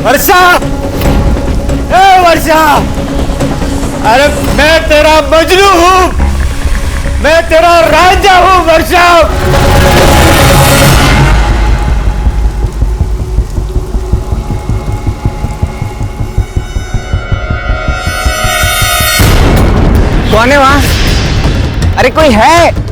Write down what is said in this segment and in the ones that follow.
वर्षा, ए वर्षा, अरे मैं तेरा मजनू हूँ, मैं तेरा राजा हूँ वर्षा। कौन है वहां? अरे कोई है?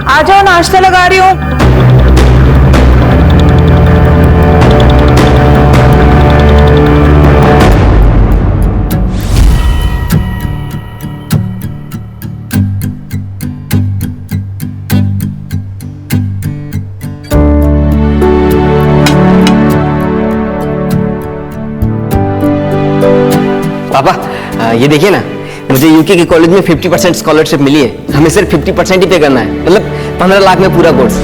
आ जाओ, नाश्ता लगा रही हूँ। पापा ये देखिए ना, मुझे यूके के कॉलेज में 50% स्कॉलरशिप मिली है। हमें सिर्फ 50% ही पे करना है, मतलब 15 लाख में पूरा कोर्स।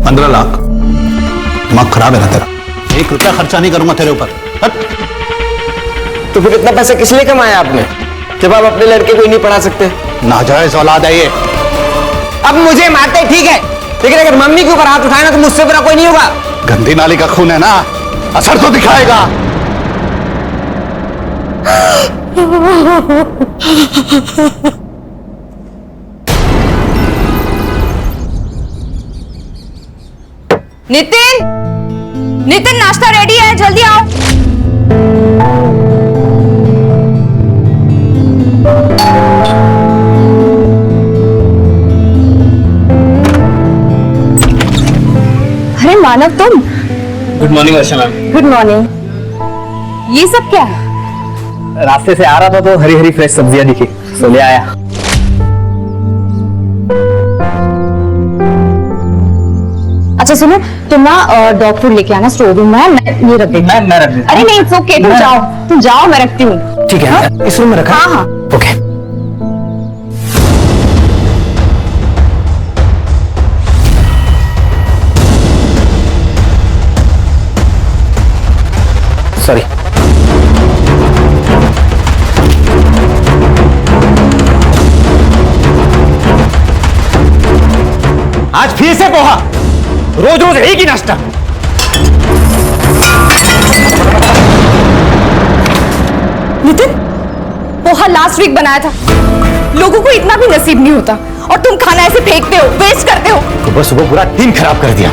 15 लाख? दिमाग खराब है ना तेरा? 1 रुपया खर्चा नहीं करूंगा तेरे ऊपर। तो फिर इतना पैसा किस लिए कमाया आपने, जब आप अपने लड़के को ही नहीं पढ़ा सकते? नाजायज औलाद है ये। अब मुझे मारते ठीक है, लेकिन अगर मम्मी के ऊपर हाथ उठाए ना तो मुझसे बुरा कोई नहीं होगा। गंदी नाली का खून है ना, असर तो दिखाएगा। नितिन, नितिन नाश्ता रेडी है, जल्दी आओ। अरे मानव, तुम? गुड मॉर्निंग वर्षा मैम। Good morning. ये सब क्या है? रास्ते से आ रहा था तो हरी हरी फ्रेश सब्जियां दिखी, सो ले आया। अच्छा सुनो, तुम ना डॉग फूड लेके आना स्टोर रूम में, मैं ये रख देती हूँ। मैं रख देता हूँ। अरे नहीं, इट्स ओके, तुम जाओ, मैं रखती हूँ। ठीक है, इस रूम में रखा? हाँ हाँ। ओके। सॉरी। आज फिर से पोहा, रोज रोज एक ही नाश्ता। नितिन, पोहा लास्ट वीक बनाया था, लोगों को इतना भी नसीब नहीं होता, और तुम खाना ऐसे फेंकते हो, वेस्ट करते हो। सुबह सुबह पूरा दिन खराब कर दिया।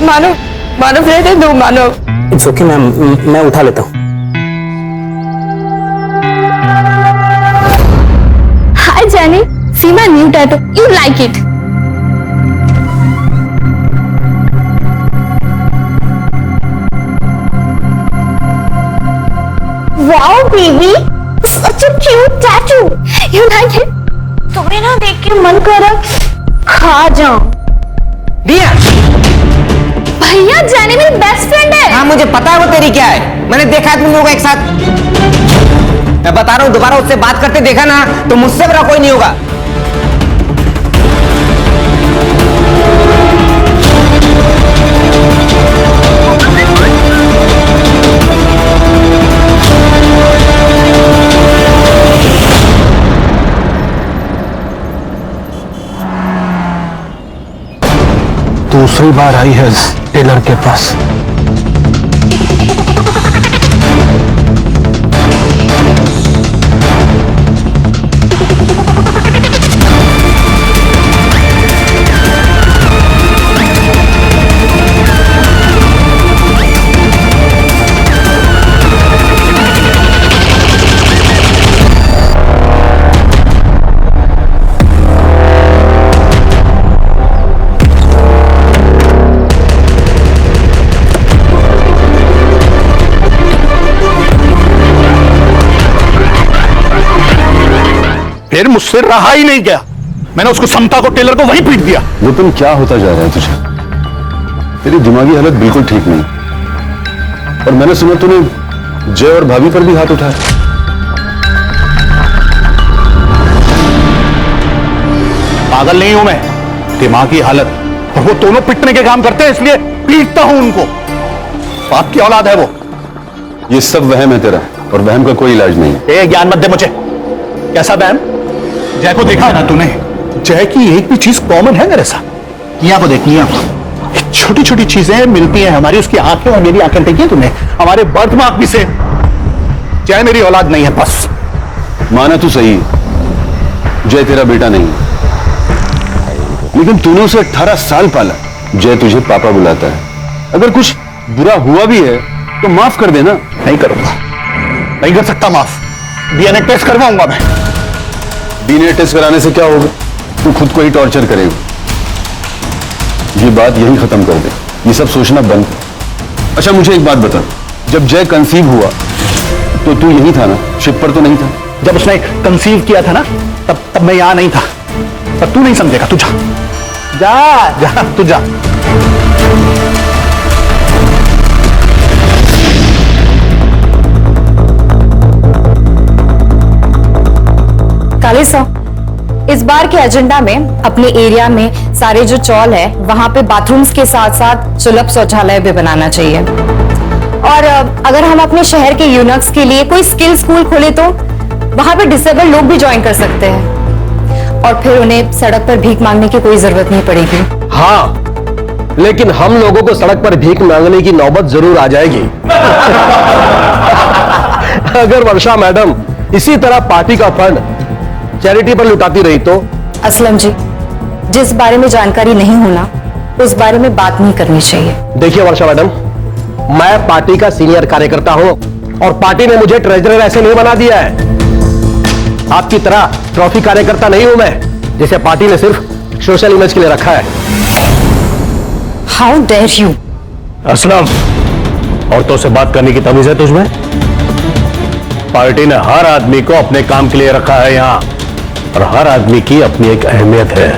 मानव, मानव रहने दो, मानव। इट्स ओके मैम, मैं उठा लेता हूँ। Hi Jenny, see my new tattoo, you like it? Wow baby, such a cute tattoo, you like it? तुम्हें ना देख के मन कर रहा खा जाऊं। दिया भैया, जैनी मेरी बेस्ट फ्रेंड है। हाँ मुझे पता है वो तेरी क्या है, मैंने देखा है तुम लोगों को एक साथ। मैं बता रहा हूँ, दोबारा उससे बात करते देखा ना तो मुझसे बुरा कोई नहीं होगा। दूसरी बार आई है टेलर के पास। फिर मुझसे रहा ही नहीं गया, मैंने उसको समता को, टेलर को वहीं पीट दिया। विपिन, क्या होता जा रहा है तुझे? तेरी दिमागी हालत बिल्कुल ठीक नहीं। और मैंने सुना तूने जय और भाभी पर भी हाथ उठाया। पागल नहीं हूं मैं, दिमागी हालत। और वो दोनों पिटने के काम करते हैं, इसलिए पीटता हूं उनको। बाप की औलाद है वो। ये सब वहम है तेरा, और वहम का कोई इलाज नहीं। ए, ज्ञान मत दे मुझे। कैसा वहम? जय को देखा है ना तूने? जय की एक भी चीज कॉमन है मेरे साथ। किया को देख लिया, छोटी छोटी चीजें मिलती हैं हमारी, उसकी आंखें और मेरी आंखें देखी है तूने? हमारे बर्थ मार्क भी से। जय मेरी औलाद नहीं है, बस। माना तू सही, जय तेरा बेटा नहीं है, लेकिन तूने उसे 18 साल पाला। जय तुझे पापा बुलाता है। अगर कुछ बुरा हुआ भी है तो माफ कर देना। नहीं करूंगा, नहीं कर सकता माफ। डीएनए टेस्ट करवाऊंगा मैं। डीएनए टेस्ट कराने से क्या होगा? तू खुद को ही टॉर्चर करेगा। ये बात यही खत्म कर दे, ये सब सोचना बंद कर। अच्छा मुझे एक बात बता, जब जय कंसीव हुआ तो तू यही था ना? शिप पर तो नहीं था? जब उसने कंसीव किया था ना, तब मैं यहां नहीं था। पर तू नहीं समझेगा, तू जा जा जा, तू जा। काले साहब, इस बार के एजेंडा में अपने एरिया में सारे जो चौल है वहां पे बाथरूम्स के साथ साथ सुलभ शौचालय भी बनाना चाहिए। और अगर हम अपने शहर के यूनक्स के लिए कोई स्किल स्कूल खोले तो वहां पे डिसेबल लोग भी ज्वाइन कर सकते हैं, और फिर उन्हें सड़क पर भीख मांगने की कोई जरूरत नहीं पड़ेगी। हाँ, लेकिन हम लोगों को सड़क पर भीख मांगने की नौबत जरूर आ जाएगी। अगर वर्षा मैडम इसी तरह पार्टी का फंड चैरिटी पर लुटाती रही तो? असलम जी, जिस बारे में जानकारी नहीं होना उस बारे में बात नहीं करनी चाहिए। देखिए वर्षा मैडम, मैं पार्टी का सीनियर कार्यकर्ता हूं और पार्टी ने मुझे ट्रेजरर ऐसे नहीं बना दिया है। आपकी तरह ट्रॉफी कार्यकर्ता नहीं हूं मैं, जिसे पार्टी ने सिर्फ सोशल इमेज के लिए रखा है। How dare you! असलम, औरतों से बात करने की तमीज है तुझमें? पार्टी ने हर आदमी को अपने काम के लिए रखा है यहां, और हर आदमी की अपनी एक अहमियत है।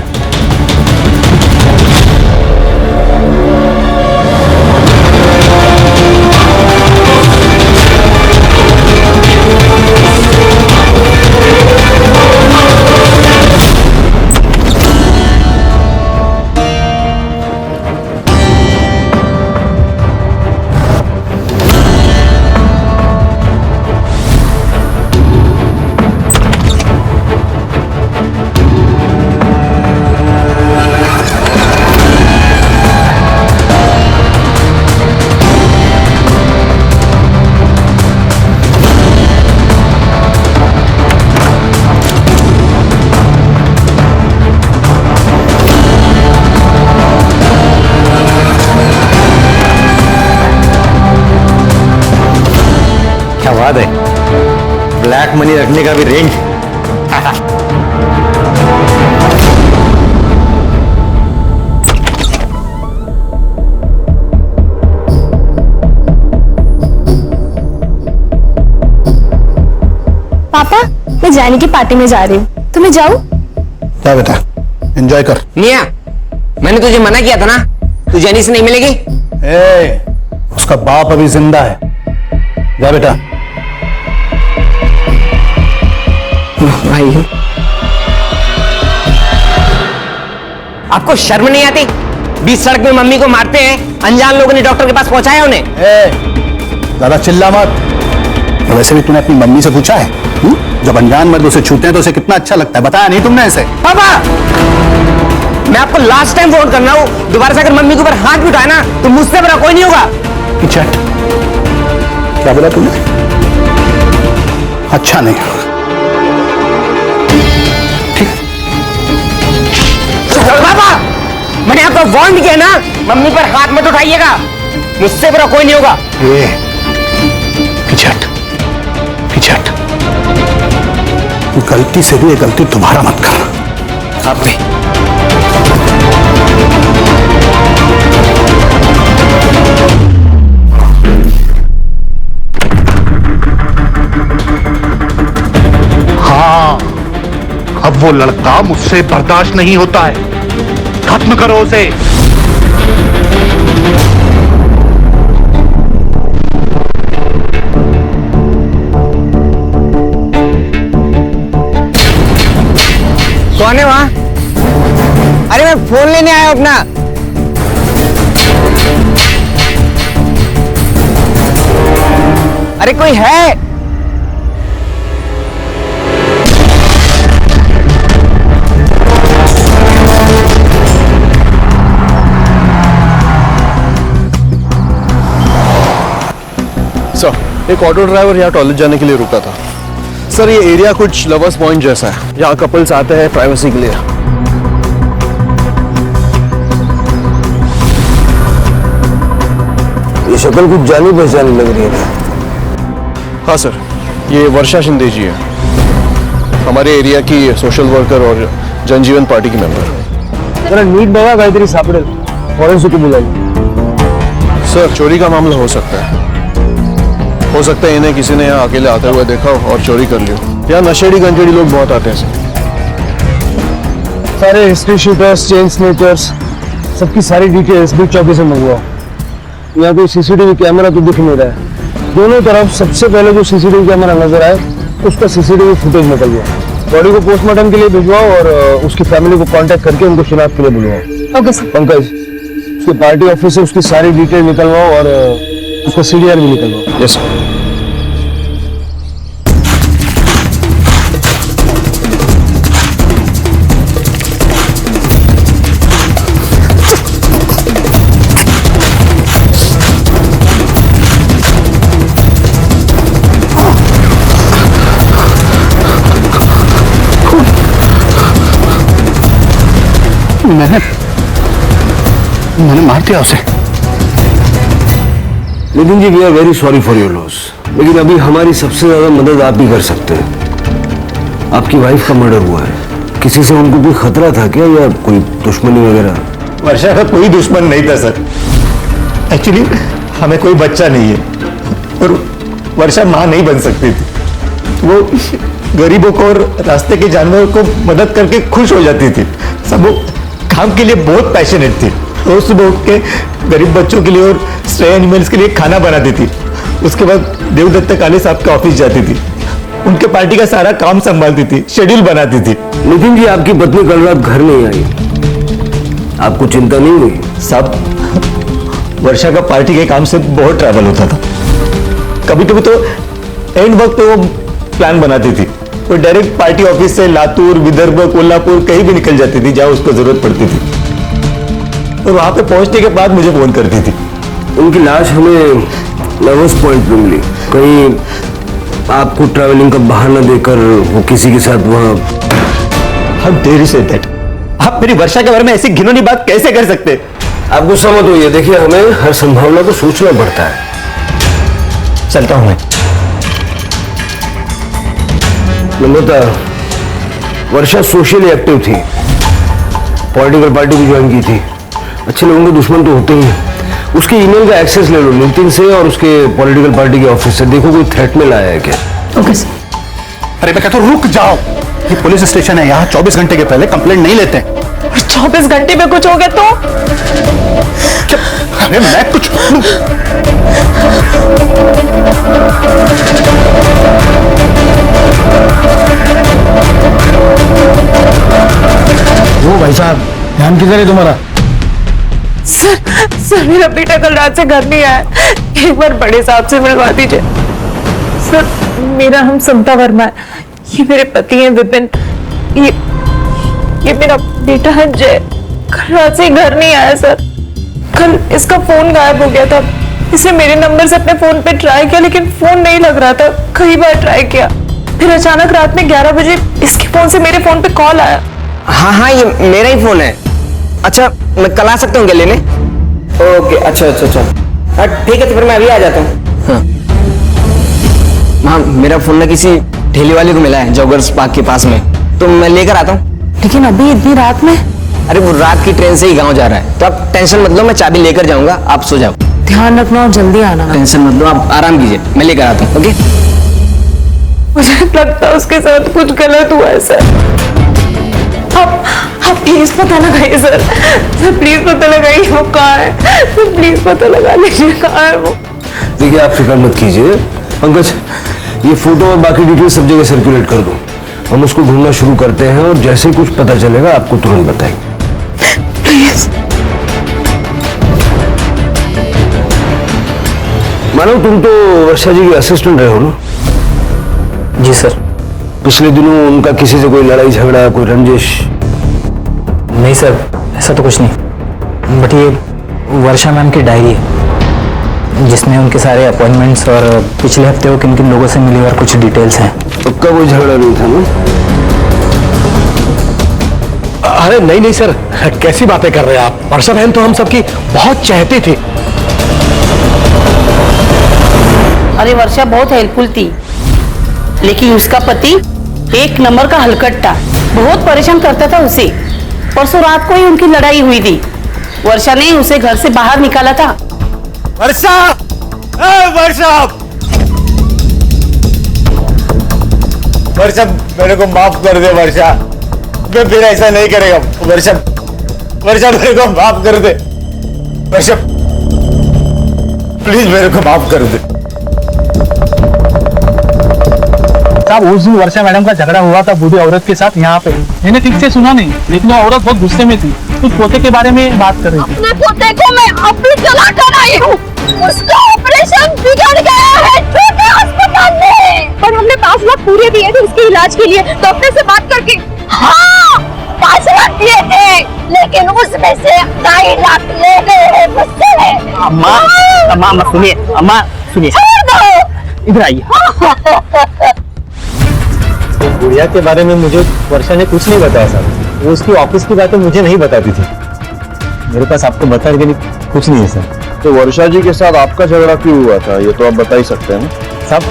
क्या बात है, ब्लैक मनी रखने का भी रेंज। पापा, मैं जानी की पार्टी में जा रही हूँ, तुम्हें जाऊँ? जा बेटा, एंजॉय कर। मिया, मैंने तुझे मना किया था ना, तू जैनी से नहीं मिलेगी। ए, उसका बाप अभी जिंदा है। जा बेटा। भाई, आपको शर्म नहीं आती? बीच सड़क में मम्मी को मारते हैं, अनजान लोगों ने डॉक्टर के पास पहुंचाया उन्हें। ज्यादा चिल्ला मत। वैसे भी तूने अपनी मम्मी से पूछा है? जब अनजान मर्द उसे छूते हैं तो उसे कितना अच्छा लगता है, बताया नहीं तुमने ऐसे? पापा, मैं आपको लास्ट टाइम फोन करना हूं, दोबारा से अगर मम्मी के ऊपर हाथ भी उठाया ना तो मुझसे बड़ा कोई नहीं होगा। चट, क्या बोला तूने? अच्छा नहीं होगा। पापा, मैंने आपको वार्न किया ना, मम्मी पर हाथ मत उठाइएगा, मुझसे बड़ा कोई नहीं होगा। पिछट, गलती से भी ये गलती तुम्हारा मत कर। आप भी। हाँ, वो लड़का मुझसे बर्दाश्त नहीं होता है, खत्म करो उसे। कौन है वहां? अरे मैं फोन लेने आया हूं अपना। अरे कोई है? सर, एक ऑटो ड्राइवर यहाँ टॉयलेट जाने के लिए रुका था। सर, ये एरिया कुछ लवर्स पॉइंट जैसा है, यहाँ कपल्स आते हैं प्राइवेसी के लिए। ये शक्ल कुछ जानी पहचानी लग रही है। हाँ सर, ये वर्षा शिंदे जी है, हमारे एरिया की सोशल वर्कर और जनजीवन पार्टी की मेंबर। जरा नीट बघा काहीतरी सापडेल, फॉरेन्सिक बुलाइए। सर, चोरी का मामला हो सकता है। हो सकता है इन्हें किसी ने यहाँ अकेले आते हुए देखा हो और चोरी कर लियो। यहाँ नशेड़ी गंजेड़ी लोग बहुत आते हैं सर। सारे हिस्ट्री शूटर्स, चेन स्नेचर्स, सबकी सारी डिटेल्स भी चौकी से मंगवाओ। यहाँ कोई सीसीटीवी कैमरा तो दिख नहीं रहा है। दोनों तरफ सबसे पहले जो सीसीटीवी कैमरा नजर आए उसका सीसीटीवी फुटेज निकलवाओ। बॉडी को पोस्टमार्टम के लिए भिजवाओ और उसकी फैमिली को कांटेक्ट करके उनको शिनाख्त के लिए बुलवाओ। Okay sir. पंकज, उसके पार्टी ऑफिस से उसकी सारी डिटेल निकलवाओ और उसका सीडीआर भी निकलवाओ। Yes sir. मैंने मार दिया उसे। Nitin ji, we are very sorry for your loss, लेकिन अभी हमारी सबसे ज्यादा मदद आप ही कर सकते हैं। आपकी वाइफ का मर्डर हुआ है, किसी से उनको कोई खतरा था क्या, या कोई दुश्मनी वगैरह? वर्षा का कोई दुश्मन नहीं था सर। एक्चुअली हमें कोई बच्चा नहीं है और वर्षा माँ नहीं बन सकती थी। वो गरीबों को और रास्ते के जानवरों को मदद करके खुश हो जाती थी। सब वो काम के लिए बहुत पैशनेट थी। रोज सुबह उठ के गरीब बच्चों के लिए और स्ट्रे एनिमल्स के लिए खाना बनाती थी। उसके बाद देवदत्ता काले साहब के ऑफिस जाती थी, उनके पार्टी का सारा काम संभालती थी, शेड्यूल बनाती थी। नितिन जी, आपकी पत्नी कल रात घर नहीं आई, आपको चिंता नहीं हुई? साहब, वर्षा का पार्टी के काम से बहुत ट्रैवल होता था। कभी कभी तो एंड वक्त पे वो प्लान बनाती थी। वो डायरेक्ट पार्टी ऑफिस से लातूर, विदर्भ, कोल्हापुर कहीं भी निकल जाती थी जहां उसको जरूरत पड़ती थी, और वहां पे पहुंचने के बाद मुझे फोन करती थी। उनकी लाश हमें लवर्स पॉइंट पे मिली। कहीं आपको ट्रैवलिंग का बहाना देकर वो किसी के साथ वहां? How dare you say that? आप मेरी वर्षा के बारे में ऐसी घिनौनी बात कैसे कर सकते? आप गुस्सा मत होइए, देखिए हमें हर संभावना को सोचना पड़ता है। चलता हूं मैं। नम्रता, वर्षा सोशली एक्टिव थी, पॉलिटिकल पार्टी भी ज्वाइन की थी। अच्छे लोगों के दुश्मन तो होते ही हैं। उसके ईमेल का एक्सेस ले लो नितिन से और उसके पॉलिटिकल पार्टी के ऑफिस से, देखो कोई थ्रेट में लाया है क्या। Okay sir. अरे मैं कहता हूं रुक जाओ, ये पुलिस स्टेशन है, यहाँ 24 घंटे के पहले कंप्लेंट नहीं लेते। 24 घंटे में कुछ हो गया तो? अरे मैं कुछ वो भाई साहब, ध्यान किधर है तुम्हारा? सर मेरा बेटा कल रात से घर नहीं आया, एक बार बड़े साहब से मिलवा दीजिए। सर, मेरा नाम समता वर्मा है, ये मेरे पति हैं विपिन, ये मेरा बेटा है जय। कल रात से घर नहीं आया सर। कल इसका फोन गायब हो गया था। इसने मेरे नंबर से अपने फोन पे ट्राई किया लेकिन फोन नहीं लग रहा था, कई बार ट्राई किया। फिर अचानक रात में 11 बजे इसके फोन से मेरे फोन पे कॉल आया। हाँ, ये मेरा ही फोन है। अच्छा, मैं कल आ सकता हूँ क्या लेने? ओके, अच्छा। हाँ ठीक है, तो फिर मैं अभी आ जाता हूँ। हाँ, मेरा फोन ना किसी ठेले वाले को मिला है जॉगर्स पार्क के पास में, तो मैं लेकर आता हूँ। लेकिन अभी इतनी रात में? अरे वो रात की ट्रेन से ही गांव जा रहा है, तो आप टेंशन मत लो, मैं चाबी लेकर जाऊंगा, आप सो जाओ। ध्यान रखना और जल्दी आना। टेंशन मत लो, आप आराम कीजिए, मैं लेकर आता हूँ। ओके? मुझे लगता है उसके साथ कुछ गलत हुआ है सर। आप प्लीज पता लगाइए सर, प्लीज पता लगाइए वो कहाँ है, प्लीज पता लगा लीजिए कहाँ है वो। देखिए आप फिक्र मत कीजिए पंकज, ये फोटो और बाकी डिटेल सब जगह सर्कुलेट कर दो। हम उसको ढूंढना शुरू करते हैं और जैसे ही कुछ पता चलेगा आपको तुरंत बताएंगे। प्लीज। मानो तुम तो वर्षा जी के असिस्टेंट रहे हो ना? जी सर। पिछले दिनों उनका किसी से कोई लड़ाई झगड़ा, कोई रंजिश? नहीं सर, ऐसा तो कुछ नहीं, बट ये वर्षा मैम की डायरी है जिसमें उनके सारे अपॉइंटमेंट्स और पिछले हफ्ते वो किन किन लोगों से मिली और कुछ डिटेल्स हैं। पक्का कोई झगड़ा नहीं था ना? अरे नहीं नहीं सर, कैसी बातें कर रहे हैं आप? वर्षा बहन तो हम सबकी बहुत चाहती थी। अरे वर्षा बहुत हेल्पफुल थी, लेकिन उसका पति एक नंबर का हलकट्टा, बहुत परेशान करता था उसे। परसों रात को ही उनकी लड़ाई हुई थी, वर्षा ने उसे घर से बाहर निकाला था। वर्षा, वर्षा, वर्षा मेरे को माफ कर दे वर्षा, मैं फिर ऐसा नहीं करेगा। वर्षा, वर्षा मेरे को माफ कर दे वर्षा, प्लीज मेरे को माफ कर दे। साहब उस दिन वर्षा मैडम का झगड़ा हुआ था बूढ़ी औरत के साथ यहाँ पे, मैंने ठीक से सुना नहीं, लेकिन वो औरत बहुत गुस्से में थी, कुछ पोते के बारे में बात कर रही थी। अपने पोते को मैं अपनी जला कर आई हूँ, उसका ऑपरेशन बिगड़ गया है छोटे अस्पताल में, पर हमने 5 लाख पूरे दिए थे उसके इलाज के लिए डॉक्टर से बात करके। हाँ 5 लाख दिए थे, लेकिन उसमें से 2.5 लाख ले गए हैं मुझसे। अम्मा, अम्मा सुनिए, अम्मा सुनिए, इधर आइए। गुड़िया के बारे में मुझे वर्षा ने कुछ नहीं बताया सर, वो उसकी ऑफिस की बातें मुझे नहीं बताती थी। मेरे पास आपको बताने के लिए कुछ नहीं है सर। तो वर्षा जी के साथ आपका झगड़ा क्यों हुआ था, ये तो आप बता ही सकते हैं ना? साहब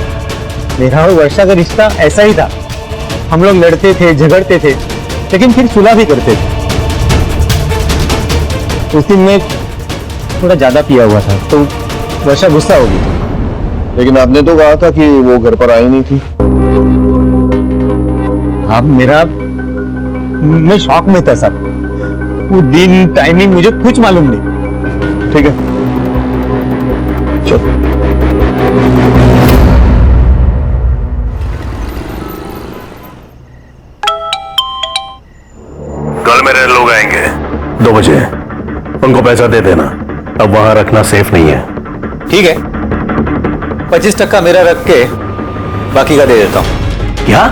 मेरा और वर्षा का रिश्ता ऐसा ही था, हम लोग लड़ते थे, झगड़ते थे, लेकिन फिर सुलह भी करते थे। उस दिन मैं थोड़ा ज्यादा पिया हुआ था तो वर्षा गुस्सा हो गई। लेकिन आपने तो कहा था कि वो घर पर आई नहीं थी। अब मैं शॉक में था साहब, वो दिन टाइमिंग मुझे कुछ मालूम नहीं। ठीक है चलो। कल मेरे लोग आएंगे 2 बजे, उनको पैसा दे देना, अब वहां रखना सेफ नहीं है। ठीक है, 25% मेरा रख के बाकी का दे देता हूँ। क्या?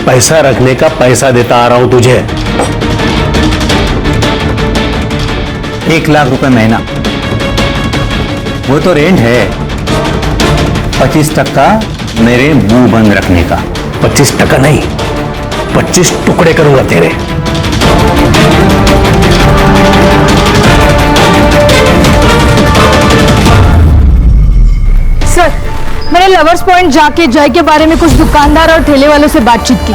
पैसा रखने का पैसा देता आ रहा हूं तुझे। 1 लाख रुपए महीना, वो तो रेंट है। 25% मेरे मुंह बंद रखने का। 25% नहीं, 25 टुकड़े करूंगा तेरे। सर मैंने लवर्स पॉइंट जाके जय के बारे में कुछ दुकानदार और ठेले वालों से बातचीत की।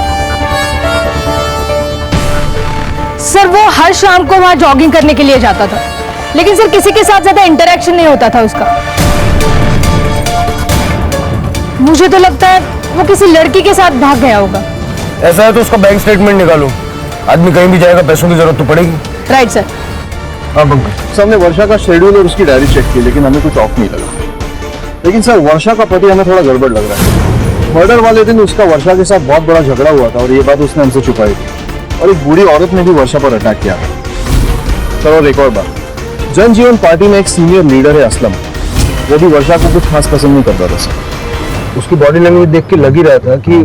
सर वो हर शाम को वहां जॉगिंग करने के लिए जाता था, लेकिन सर किसी के साथ ज्यादा इंटरेक्शन नहीं होता था उसका। मुझे तो लगता है वो किसी लड़की के साथ भाग गया होगा। ऐसा है तो उसका बैंक स्टेटमेंट निकालो, आदमी कहीं भी जाएगा पैसों की जरूरत तो पड़ेगी। Right sir. हाँ पंकज, सर हमने वर्षा का शेड्यूल और उसकी डायरी चेक की, लेकिन हमें कुछ ऑफ नहीं लगा। लेकिन सर वर्षा का पति हमें थोड़ा गड़बड़ लग रहा है। मर्डर वाले दिन उसका वर्षा के साथ बहुत बड़ा झगड़ा हुआ था और ये बात उसने हमसे छुपाई थी, और एक बूढ़ी औरत ने भी वर्षा पर अटैक किया था। सर और एक और बात, जनजीवन पार्टी में एक सीनियर लीडर है असलम, वो भी वर्षा को कुछ खास पसंद नहीं करता था सर। उसकी बॉडी लैंग्वेज देख के लग ही रहा था कि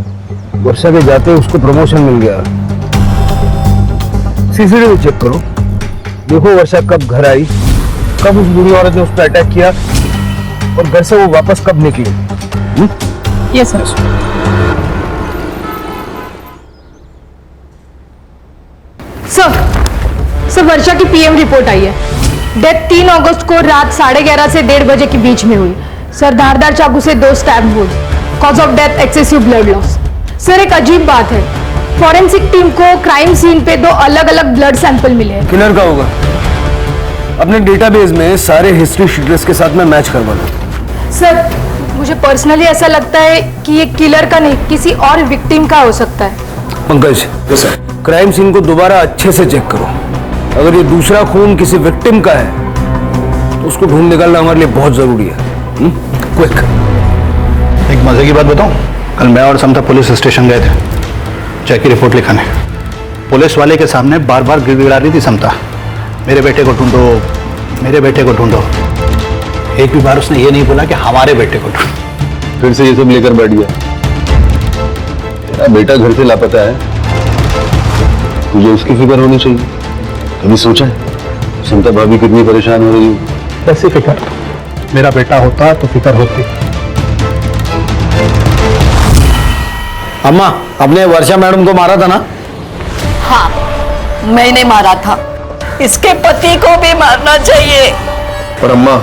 वर्षा के जाते उसको प्रमोशन मिल गया। सीसीटीवी चेक करो, देखो वर्षा कब घर आई, कब उस बूढ़ी औरत ने उस पर अटैक किया और घर से वो वापस कब निकली। Yes sir. सर वर्षा की पीएम रिपोर्ट आई है। डेथ 3 अगस्त को रात 11:30 से 1:30 बजे के बीच में हुई। सर धारदार चाकू से 2 स्टैब हुए। Cause of death excessive blood loss. Sir एक अजीब बात है, फॉरेंसिक टीम को क्राइम सीन पे 2 अलग-अलग ब्लड सैंपल मिले हैं। किलर का होगा। अपने डेटाबेस में सारे हिस्ट्री शीटर्स के साथ में मैच करवा लो। सर मुझे पर्सनली ऐसा लगता है कि ये किलर का नहीं, किसी और विक्टिम का हो सकता है। पंकज, क्राइम सीन को दोबारा अच्छे से चेक करो। अगर ये दूसरा खून किसी विक्टिम का है तो उसको ढूंढ निकालना हमारे लिए बहुत जरूरी है। क्विक। एक मजे की बात बताऊं, कल मैं और समता पुलिस स्टेशन गए थे जय की रिपोर्ट लिखाने। पुलिस वाले के सामने बार बार गिड़गिड़ा रही थी समता, मेरे बेटे को ढूंढो, मेरे बेटे को ढूंढो। एक भी बार उसने ये नहीं बोला कि हमारे बेटे को ढूंढो। फिर से ये सब लेकर बैठ गया। तेरा बेटा घर से लापता है, तुझे उसकी फिक्र होनी चाहिए। कभी सोचा है समता भाभी कितनी परेशान हो रही है? ऐसी फिक्र मेरा बेटा होता तो फिक्र होती। अम्मा, अपने वर्षा मैडम को मारा था ना? हाँ, मैंने मारा था। इसके पति को भी मारना चाहिए। पर अम्मा,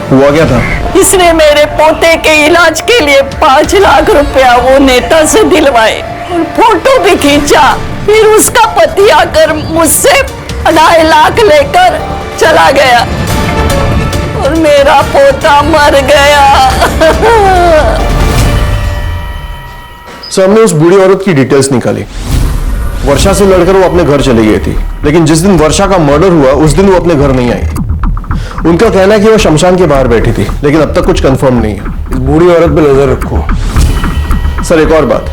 हुआ क्या था? इसने मेरे पोते के इलाज के लिए 5 लाख रुपया वो नेता से दिलवाए और फोटो भी खींचा। फिर उसका पति आकर मुझसे 2.5 लाख लेकर चला गया और मेरा पोता मर गया। सर, हमने उस बूढ़ी औरत की डिटेल्स निकाली। वर्षा से लड़कर वो अपने घर चली गई थी, लेकिन जिस दिन वर्षा का मर्डर हुआ उस दिन वो अपने घर नहीं आई। उनका कहना है कि वो शमशान के बाहर बैठी थी, लेकिन अब तक कुछ कंफर्म नहीं है। इस बूढ़ी औरत पे नजर रखो। सर, एक और बात,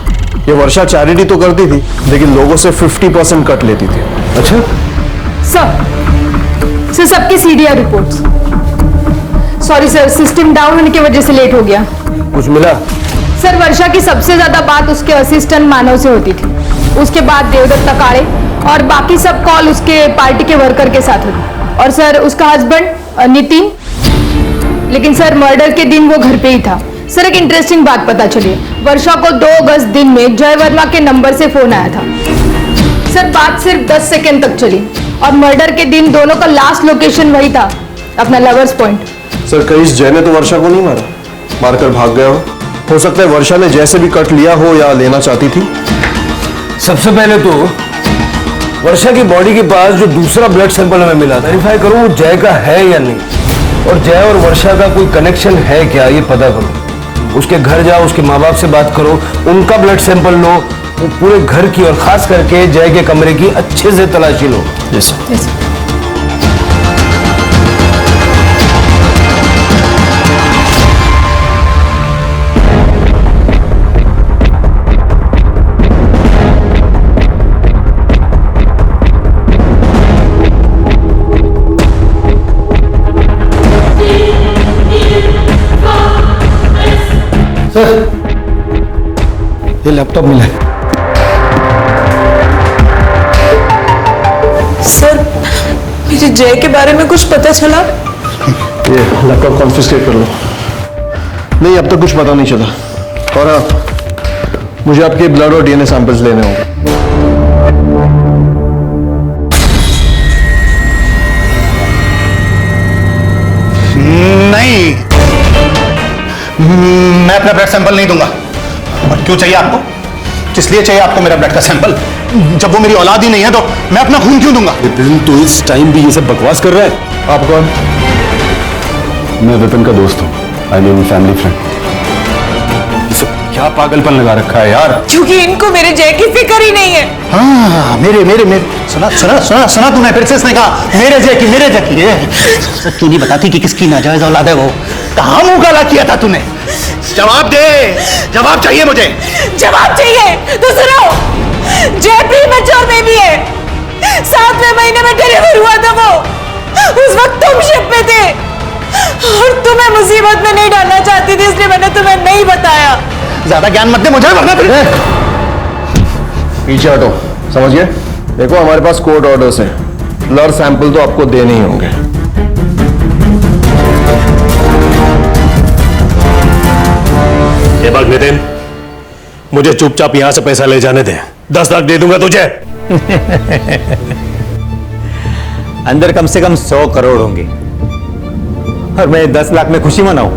ये वर्षा चैरिटी तो करती थी, लेकिन लोगों से 50% कट लेती थी। अच्छा सर सबकी CDR reports. Sorry sir, system down होने की वजह से लेट हो गया। कुछ मिला? सर, वर्षा की सबसे ज्यादा बात उसके असिस्टेंट मानव से होती थी, उसके बाद देवदत्त तकाड़े और बाकी सब कॉल उसके पार्टी के वर्कर के साथ होती। और सर, उसका हस्बैंड नितिन, लेकिन सर मर्डर के दिन वो घर पे ही था। सर, एक इंटरेस्टिंग बात पता चली, वर्षा को 2 अगस्त दिन में जय वर्मा के नंबर से फोन आया था। सर, बात सिर्फ 10 सेकेंड तक चली और मर्डर के दिन दोनों का लास्ट लोकेशन वही था, अपना लवर्स पॉइंट। सर, कहीं जय ने तो वर्षा को नहीं मारा, मारकर भाग गया हो सकता है वर्षा ने जैसे भी कट लिया हो या लेना चाहती थी। सबसे पहले तो वर्षा की बॉडी के पास जो दूसरा ब्लड सैंपल हमें मिला, वेरीफाई करो वो जय का है या नहीं, और जय और वर्षा का कोई कनेक्शन है क्या ये पता करो। उसके घर जाओ, उसके माँ बाप से बात करो, उनका ब्लड सैंपल लो, वो पूरे घर की और खास करके जय के कमरे की अच्छे से तलाशी लो। जैसे ये लैपटॉप मिला है। सर, मुझे जय के बारे में कुछ पता चला? ये लैपटॉप कॉन्फिस्केट कर लो। नहीं, अब तक कुछ पता नहीं चला। और हाँ, मुझे आपके ब्लड और डीएनए सैंपल्स लेने होंगे। नहीं, मैं अपना ब्लड सैंपल नहीं दूंगा। और क्यों चाहिए आपको? किस लिए चाहिए आपको मेरा ब्लड का सैंपल? जब वो मेरी औलाद ही नहीं है तो मैं अपना खून क्यों दूंगा? विपिन, तो इस टाइम भी ये सब बकवास कर रहा है? आप कौन? मैं विपिन का दोस्त हूँ, आई मीन फैमिली फ्रेंड। ये सब क्या पागलपन लगा रखा है यार? क्योंकि इनको मेरे जय की फिक्र ही नहीं है। हाँ, मेरे मेरे मेरे सुना सुना सुना सुना तूने फिर से इसने कहा मेरे जय की, मेरे जय की। सच क्यों नहीं बताती कि किसकी नाजायज औलाद है वो? कहाँ मुंह काला किया था तूने? जवाब दे, जवाब चाहिए मुझे। जवाब चाहिए तो सुनो, जय प्रीमेच्योर बेबी है, 7वें महीने में डिलीवर हुआ था वो। उस वक्त तुम शिप में थे और तुम्हें मुसीबत में नहीं डालना चाहती थी, इसलिए मैंने तुम्हें नहीं बताया। ज्यादा ज्ञान मत दे मुझे, वरना फिर पीछे हटो, समझ गए? देखो, हमारे पास कोर्ट ऑर्डर्स हैं, ब्लड सैंपल तो आपको देने ही होंगे। ये बात नितिन, मुझे चुपचाप यहां से पैसा ले जाने दे। 10 लाख दे दूंगा तुझे। अंदर कम से कम 100 करोड़ होंगे और मैं 10 लाख में खुशी मनाऊं?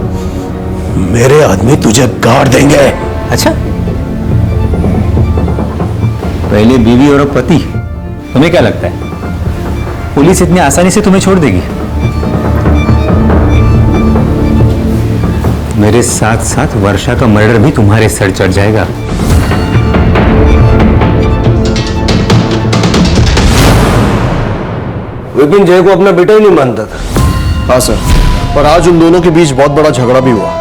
मेरे आदमी तुझे गाड़ देंगे। अच्छा, पहले बीवी और अब पति, तुम्हें क्या लगता है पुलिस इतनी आसानी से तुम्हें छोड़ देगी? मेरे साथ साथ वर्षा का मर्डर भी तुम्हारे सर चढ़ जाएगा। विपिन जय को अपना बेटा ही नहीं मानता था। हाँ सर, पर आज उन दोनों के बीच बहुत बड़ा झगड़ा भी हुआ।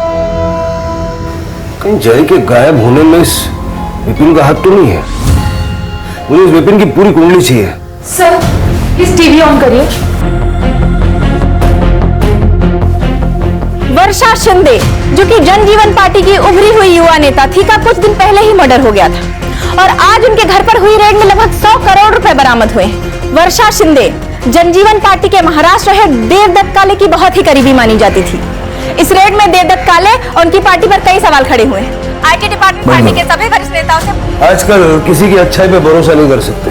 कहीं जय के गायब होने में इस विपिन का हाथ तो नहीं है? मुझे इस विपिन की पूरी कुंडली चाहिए। सर प्लीज टीवी ऑन करिए। वर्षा शिंदे, जो कि जनजीवन पार्टी की उभरी हुई युवा नेता थी, का कुछ दिन पहले ही मर्डर हो गया था और आज उनके घर पर हुई रेड में लगभग 100 करोड़ रुपए बरामद हुए। वर्षा शिंदे जनजीवन पार्टी के महाराष्ट्र हेड देवदत्त काले की बहुत ही करीबी मानी जाती थी। इस रेड में देवदत्त काले और उनकी पार्टी पर कई सवाल खड़े हुए। आईटी डिपार्टमेंट पार्टी के सभी वरिष्ठ नेताओं से आजकल किसी की अच्छाई पे भरोसा नहीं कर सकते।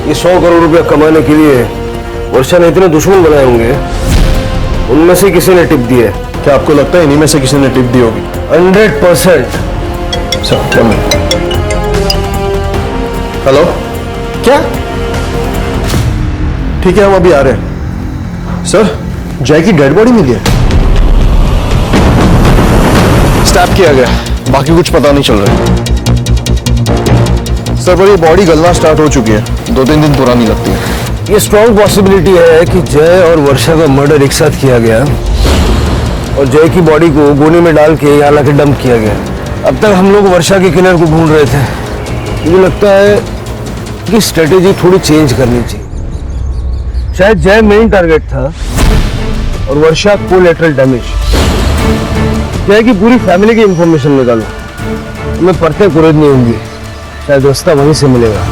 ये 100 करोड़ रुपया कमाने के लिए वर्षा ने इतने दुश्मन बनाए होंगे, उनमें से किसी ने टिप दी है। क्या आपको लगता है इन्हीं में से किसी ने टिप दी होगी? 100%। सर, हेलो, क्या? ठीक है, हम अभी आ रहे हैं। सर, जय की डेड बॉडी मिली है। स्टैप किया गया, बाकी कुछ पता नहीं चल रहा है। सर, पर ये बॉडी गलना स्टार्ट हो चुकी है, 2-3 दिन पुरानी लगती है। ये स्ट्रॉन्ग पॉसिबिलिटी है कि जय और वर्षा का मर्डर एक साथ किया गया और जय की बॉडी को गोनी में डाल के यहाँ लाके डंप किया गया। अब तक हम लोग वर्षा के किलर को ढूंढ रहे थे। मुझे लगता है कि स्ट्रेटेजी थोड़ी चेंज करनी चाहिए। शायद जय मेन टारगेट था और वर्षा कोलैटरल डैमेज। जय की पूरी फैमिली की इंफॉर्मेशन निकालो, हमें परतें कुरेदनी होंगी, शायद रास्ता वहीं से मिलेगा।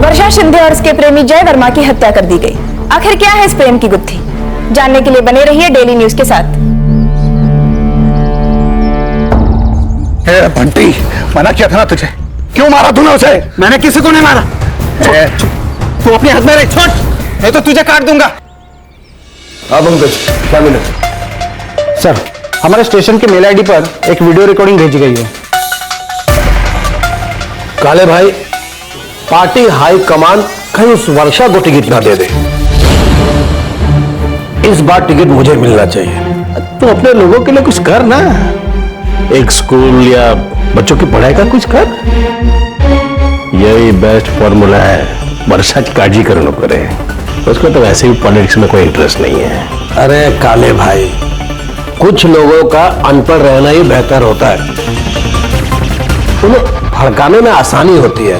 वर्षा शिंदे और उसके प्रेमी जय वर्मा की हत्या कर दी गई। आखिर क्या है इस प्रेम की गुत्थी? जानने के लिए बने रहिए डेली न्यूज के साथ। बंटी, मना किया था ना तुझे, क्यों मारा तूने उसे? मैंने किसी को नहीं मारा। तू अपने हाथ में रख, छोड़, नहीं तो तुझे काट दूंगा। हाँ पंकज, क्या मिला? सर, हमारे स्टेशन के मेल आईडी पर एक वीडियो रिकॉर्डिंग भेजी गई है। काले भाई, पार्टी हाई कमान कहीं उस वर्षा को टिकट ना दे दे। इस बार टिकट मुझे मिलना चाहिए। तो अपने लोगों के लिए कुछ कर ना, एक स्कूल या बच्चों की पढ़ाई का कुछ कर। यही बेस्ट फॉर्मूला है वर्षा की काजी करने करे। उसको तो वैसे भी पॉलिटिक्स में कोई इंटरेस्ट नहीं है। अरे काले भाई, कुछ लोगों का अनपढ़ रहना ही बेहतर होता है, उन्हें भड़काने में आसानी होती है।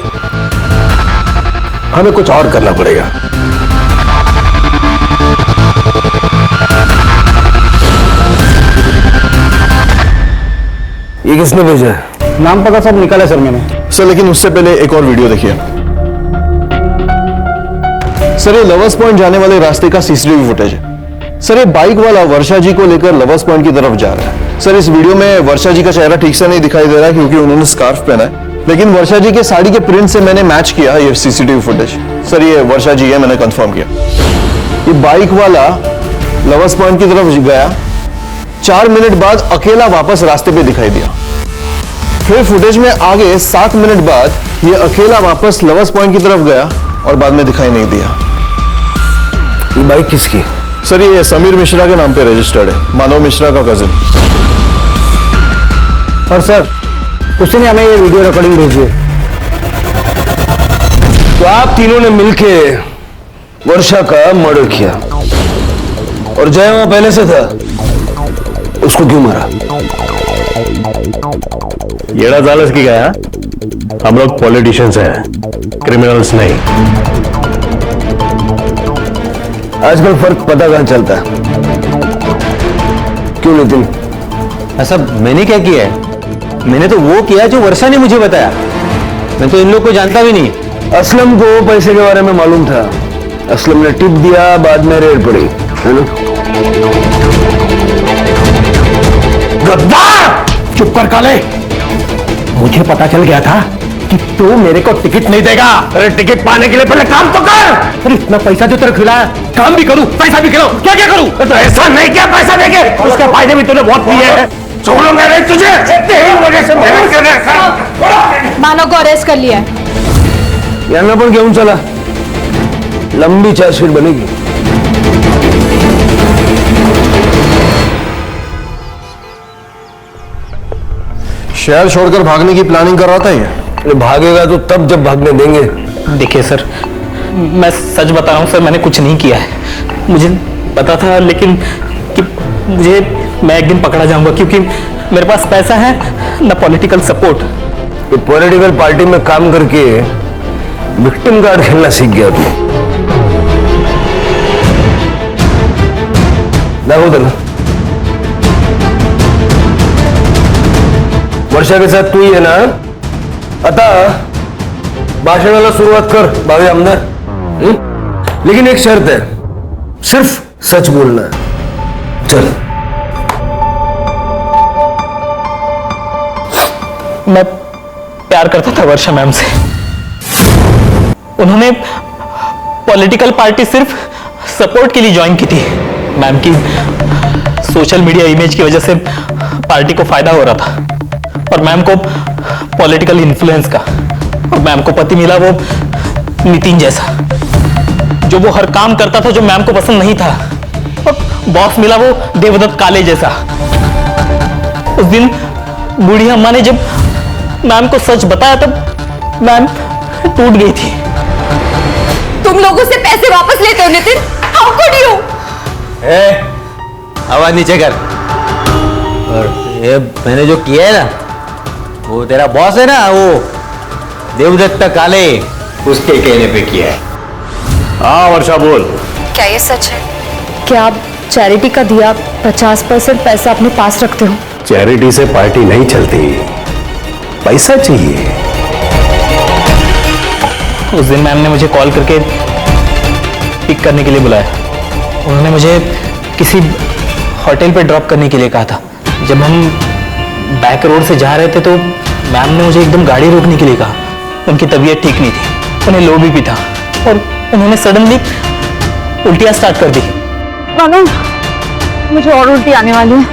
हमें कुछ और करना पड़ेगा। ये किसने भेजा है? नाम पता सब निकाला सर मैंने। सर, लेकिन उससे पहले एक और वीडियो देखिए। सर, ये लवर्स पॉइंट जाने वाले रास्ते का सीसीटीवी फुटेज है। सर, ये बाइक वाला वर्षा जी को लेकर लवर्स पॉइंट की तरफ जा रहा है। सर, इस वीडियो में वर्षा जी का चेहरा ठीक से नहीं दिखाई दे रहा है क्योंकि उन्होंने स्कार्फ पहना है, लेकिन वर्षा जी के साड़ी के प्रिंट से मैंने मैच किया ये सीसीटीवी फुटेज। सर, ये वर्षा जी है, मैंने कंफर्म किया। ये बाइक वाला लवर्स पॉइंट की तरफ गया, 4 मिनट बाद अकेला वापस रास्ते पे दिखाई दिया। फिर फुटेज में आगे 7 मिनट बाद ये अकेला वापस लवर्स पॉइंट की तरफ गया और बाद में दिखाई नहीं दिया। ये बाइक किसकी? सर, ये समीर मिश्रा के नाम पे रजिस्टर्ड है, मानव मिश्रा का कजिन। और सर, उसी ने हमें ये वीडियो रिकॉर्डिंग भेजी है। तो आप तीनों ने मिलके वर्षा का मर्डर किया और जय वहां पहले से था, उसको क्यों मारा? येड़ा जालस की गया, हम लोग पॉलिटिशियंस हैं, क्रिमिनल्स नहीं। आजकल फर्क पता कहां चलता है? क्यों नितिन? ऐसा मैंने क्या किया है? मैंने तो वो किया जो वर्षा ने मुझे बताया। मैं तो इन लोग को जानता भी नहीं। असलम को पैसे के बारे में मालूम था, असलम ने टिप दिया, बाद में रेड पड़ी, है ना? गद्दार! चुप कर काले, मुझे पता चल गया था कि तू मेरे को टिकट नहीं देगा। अरे टिकट पाने के लिए पहले काम तो कर। अरे इतना पैसा जो तेरे खिलाया, काम भी करूं, पैसा भी खिलाऊं, क्या क्या करूं? तो ऐसा नहीं क्या पैसा देके उसके फायदे भी तूने बहुत किए हैं। छोड़ो मैंने तुझे, तेरी वजह से मेहनत कर रहा था। मानव को अरेस्ट कर लिया है। यहाँ पर क्यों चला? लंबी चार्जशीट बनेगी। शहर छोड़कर भागने की प्लानिंग कर रहा था ये। अरे भागेगा तो तब जब भागने देंगे। देखिए सर, मैं सच बता रहा हूँ सर, मैंने कुछ नहीं किया है। मुझे पता था लेकिन कि मैं एक दिन पकड़ा जाऊंगा, क्योंकि मेरे पास पैसा है ना पॉलिटिकल सपोर्ट। तो पॉलिटिकल पार्टी में काम करके विक्टिम कार्ड खेलना सीख गया तू। देखो देना, वर्षा के साथ तू ही है ना? अतः भाषण वाला शुरुआत कर, भाभी अंदर। लेकिन एक शर्त है, सिर्फ सच बोलना है। चल। मैं प्यार करता था वर्षा मैम से। उन्होंने पॉलिटिकल पार्टी सिर्फ सपोर्ट के लिए ज्वाइन की थी। मैम की सोशल मीडिया इमेज की वजह से पार्टी को फायदा हो रहा था, और मैम को पॉलिटिकल इन्फ्लुएंस का। और मैम को पति मिला वो नितिन जैसा, जो वो हर काम करता था जो मैम को पसंद नहीं था। और बॉस मिला वो देवदत्त काले जैसा। उस दिन बूढ़ी अम्मा ने जब मैम को सच बताया तब मैम टूट गई थी। तुम लोगों से पैसे वापस लेते हो नितिन? How could you? आवाज नीचे कर। और ये मैंने जो किया है ना, वो तेरा बॉस है ना, वो देवदत्त काले, उसके कहने पे किया है। हाँ वर्षा बोल। क्या ये सच है? क्या आप चैरिटी का दिया 50% पैसा अपने पास रखते हो? चैरिटी से पार्टी नहीं चलती, पैसा चाहिए। उस दिन मैम ने मुझे कॉल करके पिक करने के लिए बुलाया। उन्होंने मुझे किसी होटल पे ड्रॉप करने के लिए कहा था। जब हम बैक रोड से जा रहे थे तो मैम ने मुझे एकदम गाड़ी रोकने के लिए कहा। उनकी तबीयत ठीक नहीं थी, उन्हें लो बीपी था, और उन्होंने सडनली उल्टियां स्टार्ट कर दी। मानो मुझे और उल्टी आने वाली है,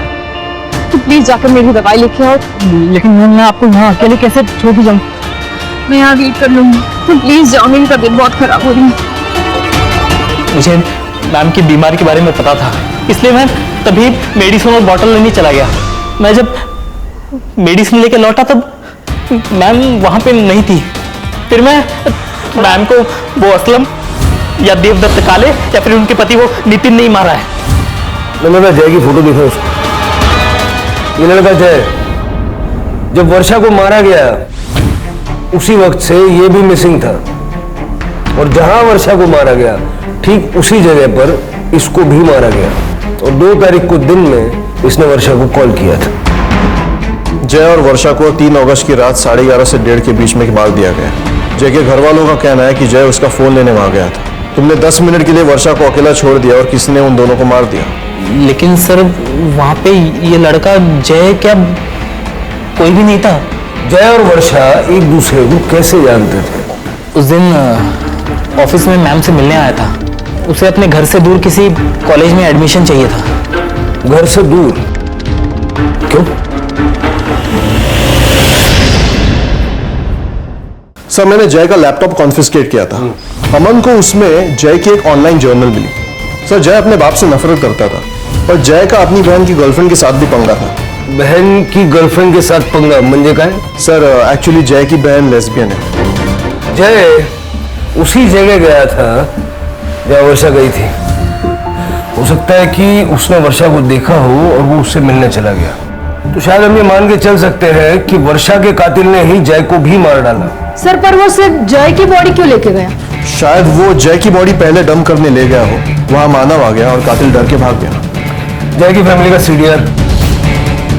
तो प्लीज जाकर मेरी दवाई लेके आओ। लेकिन मैं आपको यहाँ अकेले कैसे छोड़ के जाऊँ? मैं यहाँ वेट कर लूंगी, तो प्लीज जाओ, मेरी तबीयत बहुत खराब हो रही है। मुझे मैम की बीमारी के बारे में पता था, इसलिए मैं तभी मेडिसिन और बॉटल लेने चला गया। मैं जब मेडिसिन लेके लौटा तब मैम वहां पे नहीं थी। फिर मैं मैम को वो असलम या देवदत्त काले या फिर उनके पति वो नितिन ने ही मारा है। मैंने कहा जय की फोटो दिखा उसको। ये लड़का जय जब वर्षा को मारा गया उसी वक्त से ये भी मिसिंग था, और जहां वर्षा को मारा गया ठीक उसी जगह पर इसको भी मारा गया। और 2 तारीख को दिन में इसने वर्षा को कॉल किया था। जय और वर्षा को 3 अगस्त की रात 11:30 से 1:30 के बीच में मार दिया गया। जय के घर वालों का कहना है कि जय उसका फोन लेने वहां गया था। तुमने 10 मिनट के लिए वर्षा को अकेला छोड़ दिया और किसी ने उन दोनों को मार दिया। लेकिन सर वहां पे ये लड़का जय क्या कोई भी नहीं था? जय और वर्षा एक दूसरे को कैसे जानते थे? उस दिन ऑफिस में मैम से मिलने आया था। उसे अपने घर से दूर किसी कॉलेज में एडमिशन चाहिए था। घर से दूर क्यों? सर मैंने जय का लैपटॉप कॉन्फिस्केट किया था। अमन को उसमें जय की एक ऑनलाइन जर्नल मिली। सर जय अपने बाप से नफरत करता था, और जय का अपनी बहन की गर्लफ्रेंड के साथ भी पंगा था। बहन की गर्लफ्रेंड के साथ पंगा म्हणजे काय? सर एक्चुअली जय की बहन लेस्बियन है। जय उसी जगह गया था जहाँ वर्षा गई थी। हो सकता है कि उसने वर्षा को देखा हो और वो उससे मिलने चला गया। तो शायद हम ये मान के चल सकते हैं कि वर्षा के कातिल ने ही जय को भी मार डाला। सर पर वो सिर्फ जय की बॉडी क्यों लेके गया? शायद वो जय की बॉडी पहले डंप करने ले गया हो, वहां मानव आ गया और कातिल डर के भाग गया। जय की फैमिली का सीडीआर।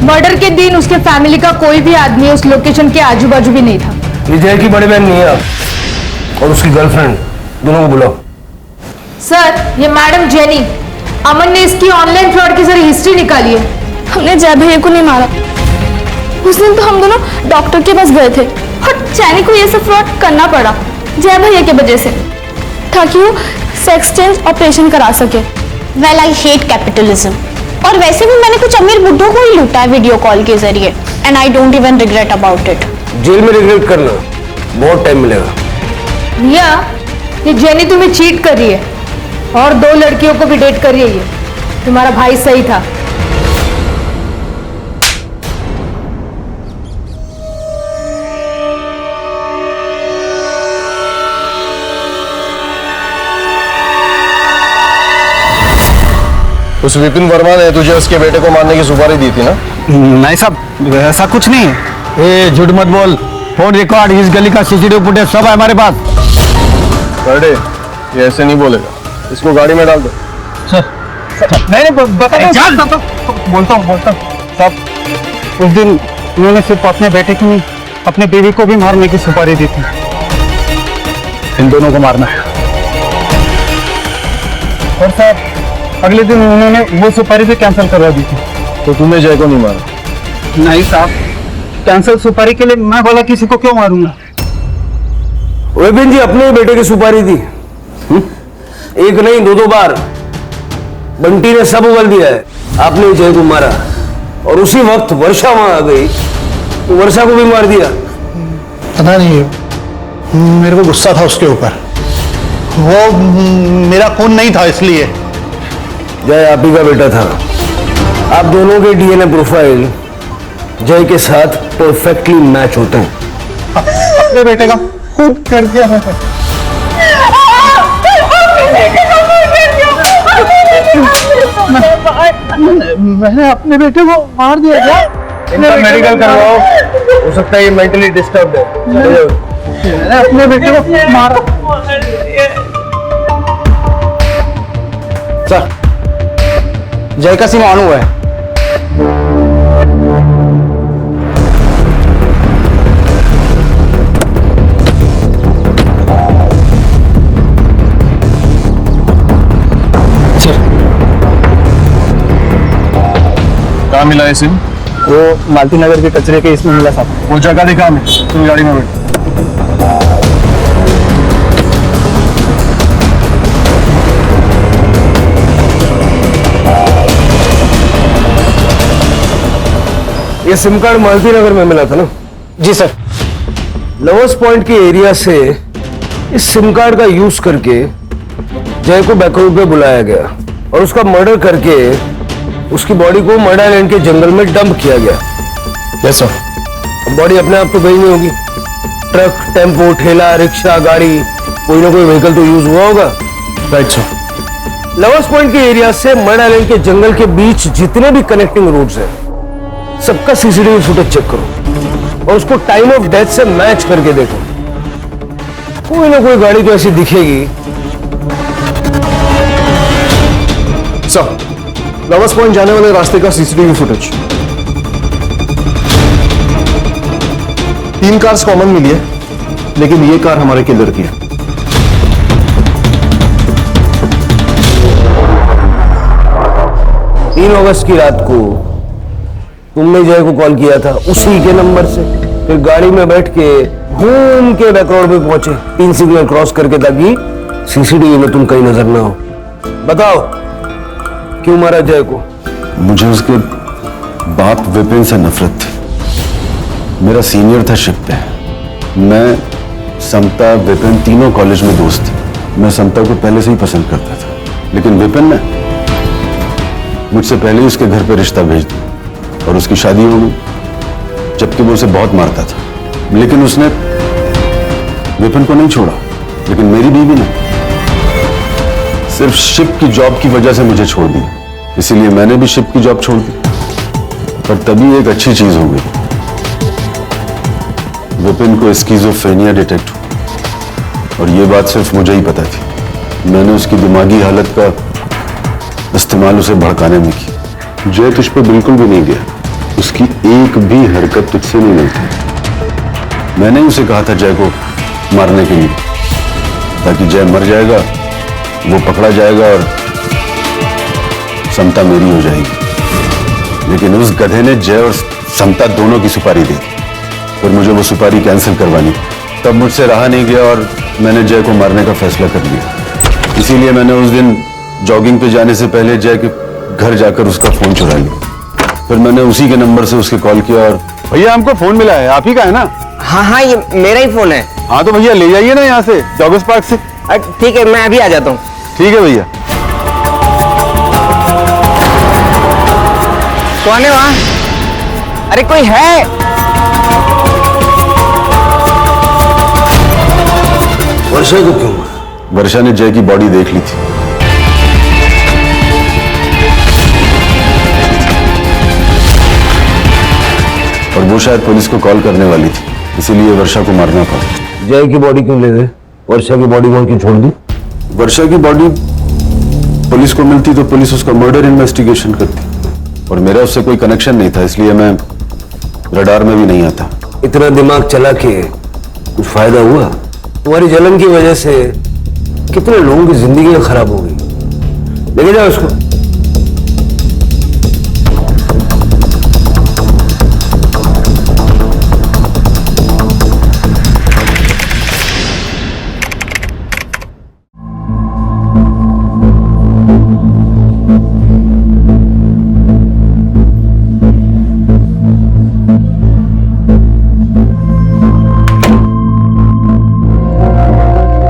मर्डर के दिन उसके फैमिली का कोई भी आदमी उस लोकेशन के आजू बाजू भी नहीं था। ये जय की बड़ी बहन नहीं है और उसकी गर्लफ्रेंड, दोनों को बुलाओ। सर ये मैडम जेनी, अमन ने इसकी ऑनलाइन फ्रॉड की सारी हिस्ट्री निकाली है। हमने जय भैया को नहीं मारा। उस दिन तो हम दोनों डॉक्टर के पास गए थे, और चैनी को ये सब फ्रॉड करना पड़ा जय भैया की वजह से, ताकि वो सेक्स चेंज ऑपरेशन करा सके। Well I hate capitalism. और वैसे भी मैंने कुछ अमीर बुड्ढों को ही लूटा है वीडियो कॉल के जरिए, and I don't even regret about it. जेल में रिग्रेट करना बहुत टाइम मिलेगा। भैया, ये जेनी तुम्हें चीट कर रही है और 2 लड़कियों को भी डेट कर रही है। तुम्हारा भाई सही था। उस विपिन वर्मा ने तुझे उसके बेटे को मारने की सुपारी दी थी ना? नहीं साहब, ऐसा कुछ नहीं है। ए, झूठ मत बोल। फोन रिकॉर्ड, इस गली का सीसीटीवी फुटेज सब है हमारे पास। बर्डे, ये ऐसे नहीं बोलेगा, इसको गाड़ी में डाल दो। नहीं बोलता हूँ साहब, उस दिन उन्होंने सिर्फ अपने बेटे की नहीं, अपने बीवी को भी मारने की सुपारी दी थी। इन दोनों को मारना है। और साहब, अगले दिन उन्होंने वो सुपारी भी कैंसिल करवा दी थी। तो तूने जय को नहीं मारा? नहीं साहब, कैंसिल सुपारी के लिए मैं बोला किसी को क्यों मारूंगा। विपिन जी अपने ही बेटे की सुपारी दी। एक नहीं 2 बार बंटी ने सब उगल दिया है। आपने जय को मारा और उसी वक्त वर्षा वहां आ गई तो वर्षा को भी मार दिया। पता नहीं, मेरे को गुस्सा था उसके ऊपर। वो मेरा खून नहीं था इसलिए। जय आप ही का बेटा था। आप दोनों के डीएनए प्रोफाइल जय के साथ परफेक्टली मैच होते हैं। अपने बेटे का खून कर दिया मैंने अपने बेटे को मार दिया क्या? इनका मेडिकल करवाओ, हो सकता है ये मेंटली डिस्टर्ब है। मैंने अपने बेटे को मारा। सर, जय का सिम ऑन हुआ है। कहाँ मिला है सिम? वो मालती नगर के कचरे के इसमें मिला साहब। वो जगह दिखा हमें, तुम गाड़ी में बैठ। ये सिम कार्ड मालती नगर में मिला था ना? जी सर। लवर्स पॉइंट के एरिया से इस सिम कार्ड का यूज करके जय को बैकआउट पे बुलाया गया और उसका मर्डर करके उसकी बॉडी को मर्डर आइलैंड के जंगल में डंप किया गया। Yes sir. बॉडी अपने आप तो गई नहीं होगी। ट्रक, टेम्पो, ठेला, रिक्शा, गाड़ी, कोई ना कोई व्हीकल तो यूज हुआ होगा। Right sir. लवर्स पॉइंट के एरिया से मर्डर आइलैंड के जंगल के बीच जितने भी कनेक्टिंग रोड्स हैं सबका सीसीटीवी फुटेज चेक करो और उसको टाइम ऑफ डेथ से मैच करके देखो। कोई ना कोई गाड़ी तो ऐसी दिखेगी। सर, लवर्स पॉइंट जाने वाले रास्ते का सीसीटीवी फुटेज 3 कार्स कॉमन मिली है, लेकिन ये कार हमारे किलर की है। 3 अगस्त की रात को तुमने जय को कॉल किया था उसी के नंबर से, फिर गाड़ी में बैठ के घूम के बैक रोड पे पहुंचे 3 सिग्नल क्रॉस करके, ताकि सीसीटीवी में तुम कहीं नजर ना हो। बताओ क्यों मारा जय को? मुझे उसके बाप विपिन से नफरत थी। मेरा सीनियर था शिप पे। मैं, समता, विपिन तीनों कॉलेज में दोस्त थे। मैं समता को पहले से ही पसंद करता था, लेकिन विपिन ने मुझसे पहले ही उसके घर पे रिश्ता भेज दिया और उसकी शादी हो गई, जबकि वो उसे बहुत मारता था। लेकिन उसने विपिन को नहीं छोड़ा, लेकिन मेरी बीवी ने सिर्फ शिप की जॉब की वजह से मुझे छोड़ दी। इसीलिए मैंने भी शिप की जॉब छोड़ दी। पर तभी एक अच्छी चीज हो गई, विपिन को स्किज़ोफ्रेनिया डिटेक्ट हुआ और ये बात सिर्फ मुझे ही पता थी। मैंने उसकी दिमागी हालत का इस्तेमाल उसे भड़काने में की। जय तुझ पे बिल्कुल भी नहीं गया, उसकी एक भी हरकत तुझसे नहीं मिलती। मैंने ही उसे कहा था जय को मारने के लिए, ताकि जय मर जाएगा, वो पकड़ा जाएगा और समता मेरी हो जाएगी। लेकिन उस गधे ने जय और समता दोनों की सुपारी दी, फिर मुझे वो सुपारी कैंसिल करवानी। तब मुझसे रहा नहीं गया और मैंने जय को मारने का फैसला कर लिया। इसीलिए मैंने उस दिन जॉगिंग पे जाने से पहले जय के घर जाकर उसका फोन चुरा लिया। फिर मैंने उसी के नंबर से उसके कॉल किया और भैया हमको फोन मिला है, आप ही का है ना? हाँ हाँ, ये मेरा ही फोन है। हाँ तो भैया ले जाइए ना यहाँ से, जॉगर्स पार्क से। ठीक है, मैं अभी आ जाता हूँ। ठीक है भैया। कौन है वहाँ? अरे कोई है? वर्षा को क्यों? वर्षा ने जय की बॉडी देख ली थी। और वो शायद पुलिस को कॉल करने वाली थी, इसीलिए वर्षा को मारना पड़ा। जय की बॉडी क्यों ले गए? वर्षा की बॉडी वहां क्यों छोड़ दी? वर्षा की बॉडी पुलिस को मिलती तो पुलिस उसका मर्डर इन्वेस्टिगेशन करती, और मेरा उससे कोई कनेक्शन नहीं था, इसलिए मैं रडार में भी नहीं आता। इतना दिमाग चला के कुछ फायदा हुआ? तुम्हारी जलन की वजह से कितने लोगों की जिंदगी खराब हो गई। लेके जाओ उसको।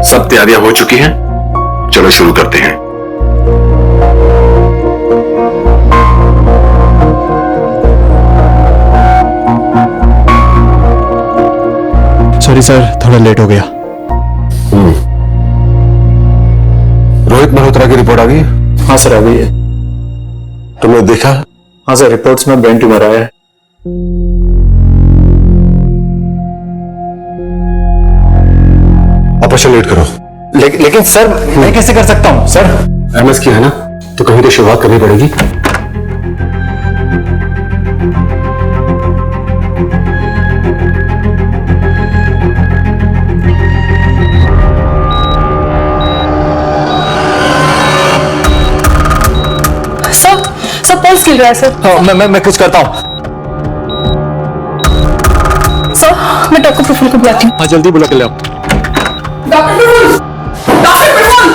सब तैयारियां हो चुकी हैं, चलो शुरू करते हैं। सॉरी सर, थोड़ा लेट हो गया। रोहित मल्होत्रा की रिपोर्ट आ गई? हाँ सर, आ गई है। तुमने देखा? हाँ सर, रिपोर्ट्स में ब्रेन ट्यूमर आया है। ऑपरेशन लेट करो। लेकिन सर, मैं कैसे कर सकता हूँ सर? एमएस की है ना, तो कहीं तो शुरुआत करनी पड़ेगी। सर पल्स गिर रहा है सर। हाँ, मैं कुछ करता हूँ। सर, मैं डॉक्टर प्रफुल्ल को बुलाती हूँ। हाँ, जल्दी बुला के ले आओ। डॉक्टर प्रफुल्ल! डॉक्टर प्रफुल्ल!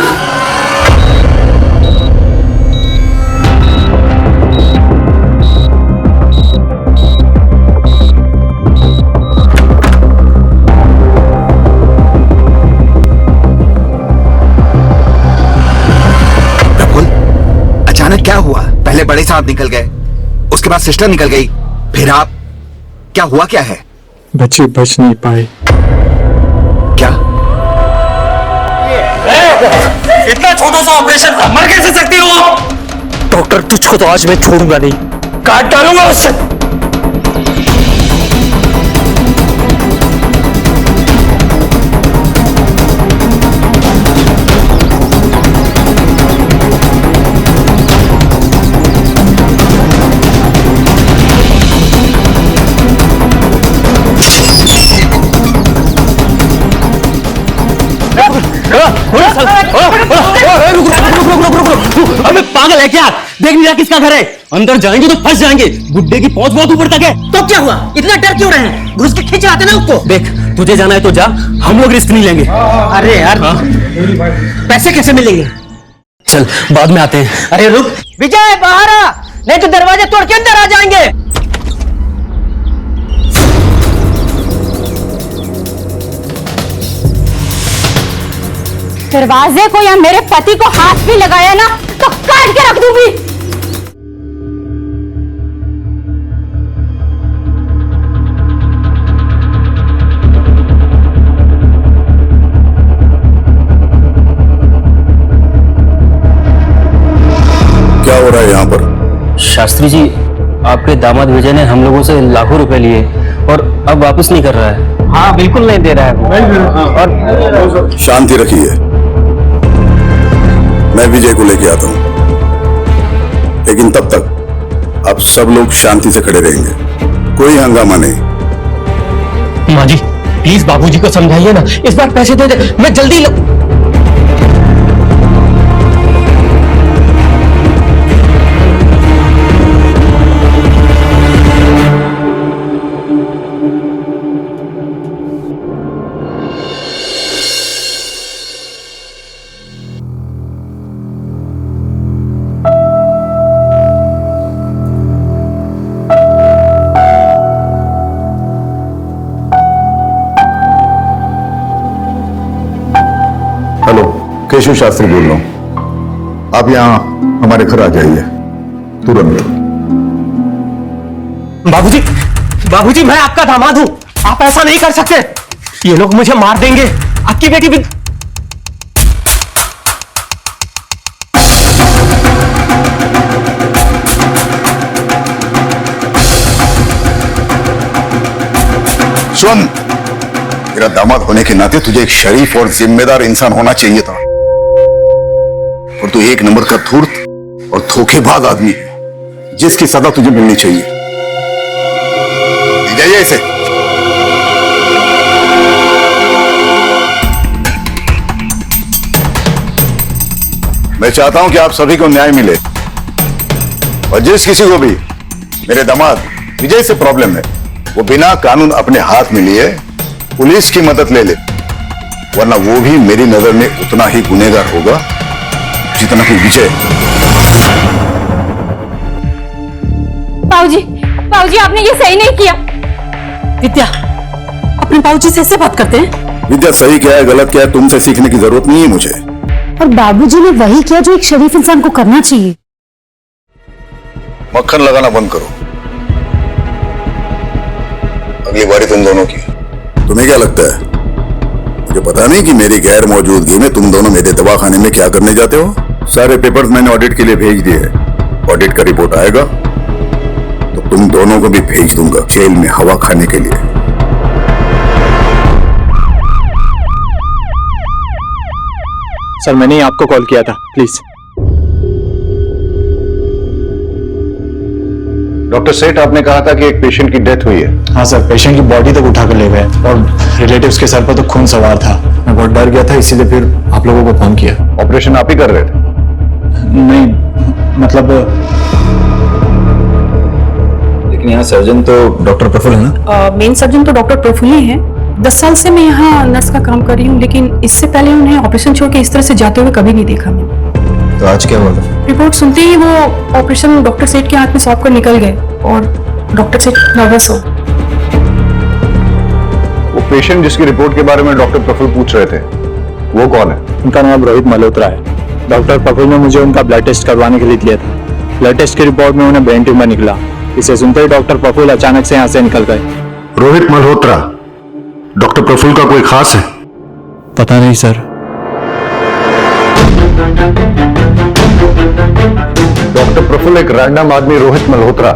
अचानक क्या हुआ? पहले बड़े साहब निकल गए, उसके बाद सिस्टर निकल गई, फिर आप, क्या हुआ क्या है? बच्चे बच नहीं पाए। क्या? इतना छोटा सा ऑपरेशन मर कैसे सकती हो? डॉक्टर, तुझको तो आज मैं छोड़ूंगा नहीं, काट डालूंगा उससे। अबे पागल है क्या? देख नहीं रहा किसका घर है? अंदर जाएंगे तो फंस जाएंगे। गुड्डे की पहुंच बहुत ऊपर तक है। तो क्या हुआ? इतना डर क्यों रहे हैं? घुस के खींच आते ना उसको। देख, तुझे जाना है तो जा, हम लोग रिस्क नहीं लेंगे। अरे यार, पैसे कैसे मिलेंगे? चल बाद में आते हैं। अरे रुक विजय, बाहर आ, नहीं तो दरवाजे तोड़ के अंदर आ जाएंगे। दरवाजे को या मेरे पति को हाथ भी लगाया ना तो काट के रख दूंगी। क्या हो रहा है यहाँ पर? शास्त्री जी, आपके दामाद विजय ने हम लोगों से लाखों रुपए लिए और अब वापस नहीं कर रहा है। हाँ बिल्कुल नहीं दे रहा है वो। और शांति रखिए, मैं विजय को लेके आता हूं, लेकिन तब तक आप सब लोग शांति से खड़े रहेंगे, कोई हंगामा नहीं। माँ जी प्लीज बाबूजी को समझाइए ना, इस बार पैसे दे दे, मैं जल्दी केशव शास्त्री बोल रहा हूं। आप यहां हमारे घर आ जाइए तुरंत। बाबूजी, बाबूजी मैं आपका दामाद हूं, आप ऐसा नहीं कर सकते। ये लोग मुझे मार देंगे। आपकी बेटी भी। सुन, मेरा दामाद होने के नाते तुझे एक शरीफ और जिम्मेदार इंसान होना चाहिए था, और तू एक नंबर का धूर्त और धोखेबाज आदमी है, जिसकी सजा तुझे मिलनी चाहिए। ले जाइए इसे। मैं चाहता हूं कि आप सभी को न्याय मिले, और जिस किसी को भी मेरे दामाद विजय से प्रॉब्लम है, वो बिना कानून अपने हाथ में लिए पुलिस की मदद ले ले, वरना वो भी मेरी नजर में उतना ही गुनहगार होगा जितना कि विजय। बाबूजी, बाबूजी आपने ये सही नहीं किया। विद्या, अपने बाबूजी से ऐसे बात करते हैं? विद्या, सही क्या है गलत क्या है तुमसे सीखने की जरूरत नहीं है मुझे। और बाबूजी ने वही किया जो एक शरीफ इंसान को करना चाहिए। मक्खन लगाना बंद करो, अगली बारी तुम दोनों की। तुम्हें क्या लगता है मुझे पता नहीं कि मेरी गैर मौजूदगी में तुम दोनों मेरे दवाखाने में क्या करने जाते हो? सारे पेपर्स मैंने ऑडिट के लिए भेज दिए हैं। ऑडिट का रिपोर्ट आएगा तो तुम दोनों को भी भेज दूंगा जेल में हवा खाने के लिए। सर मैंने ही आपको कॉल किया था, प्लीज। डॉक्टर सेठ, आपने कहा था कि एक पेशेंट की डेथ हुई है। हाँ सर, पेशेंट की बॉडी तक उठा कर ले गए और रिलेटिव्स के सर पर तो खून सवार था। मैं बहुत डर गया था, इसीलिए फिर आप लोगों को फोन किया। ऑपरेशन आप ही कर रहे थे? नहीं, मतलब लेकिन यहाँ सर्जन तो डॉक्टर प्रफुल्ल है ना? मेन सर्जन तो डॉक्टर प्रफुल्ल ही है। 10 साल से मैं यहाँ नर्स का काम कर रही हूँ, लेकिन इससे पहले उन्हें ऑपरेशन छोड़ के इस तरह से जाते हुए कभी नहीं देखा मैंने। तो आज क्या हुआ? रिपोर्ट सुनते ही वो ऑपरेशन डॉक्टर सेठ के हाथ में सौंप कर निकल गए और डॉक्टर सेठ नर्वस हो। वो पेशेंट जिसकी रिपोर्ट के बारे में डॉक्टर प्रफुल्ल पूछ रहे थे, वो कौन है? उनका नाम रोहित मल्होत्रा है। डॉक्टर प्रफुल्ल ने मुझे उनका ब्लड टेस्ट करवाने के लिए दिया था। ब्लड टेस्ट की रिपोर्ट में उन्हें ब्रेन ट्यूमर निकला। इसे सुनते ही डॉक्टर प्रफुल्ल अचानक से यहाँ से निकल गए। रोहित मल्होत्रा डॉक्टर प्रफुल्ल का कोई खास है? पता नहीं सर। डॉक्टर प्रफुल्ल एक रैंडम आदमी रोहित मल्होत्रा,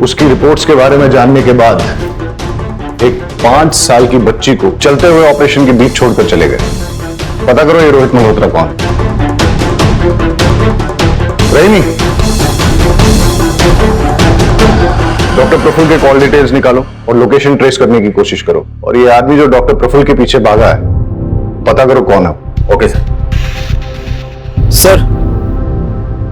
उसकी रिपोर्ट्स के बारे में जानने के बाद एक 5 साल की बच्ची को चलते हुए ऑपरेशन के बीच छोड़कर चले गए। पता करो ये रोहित मल्होत्रा कौन है। रहीमी, डॉक्टर प्रफुल्ल के कॉल डिटेल्स निकालो और लोकेशन ट्रेस करने की कोशिश करो, और ये आदमी जो डॉक्टर प्रफुल्ल के पीछे भागा है पता करो कौन है। Okay sir.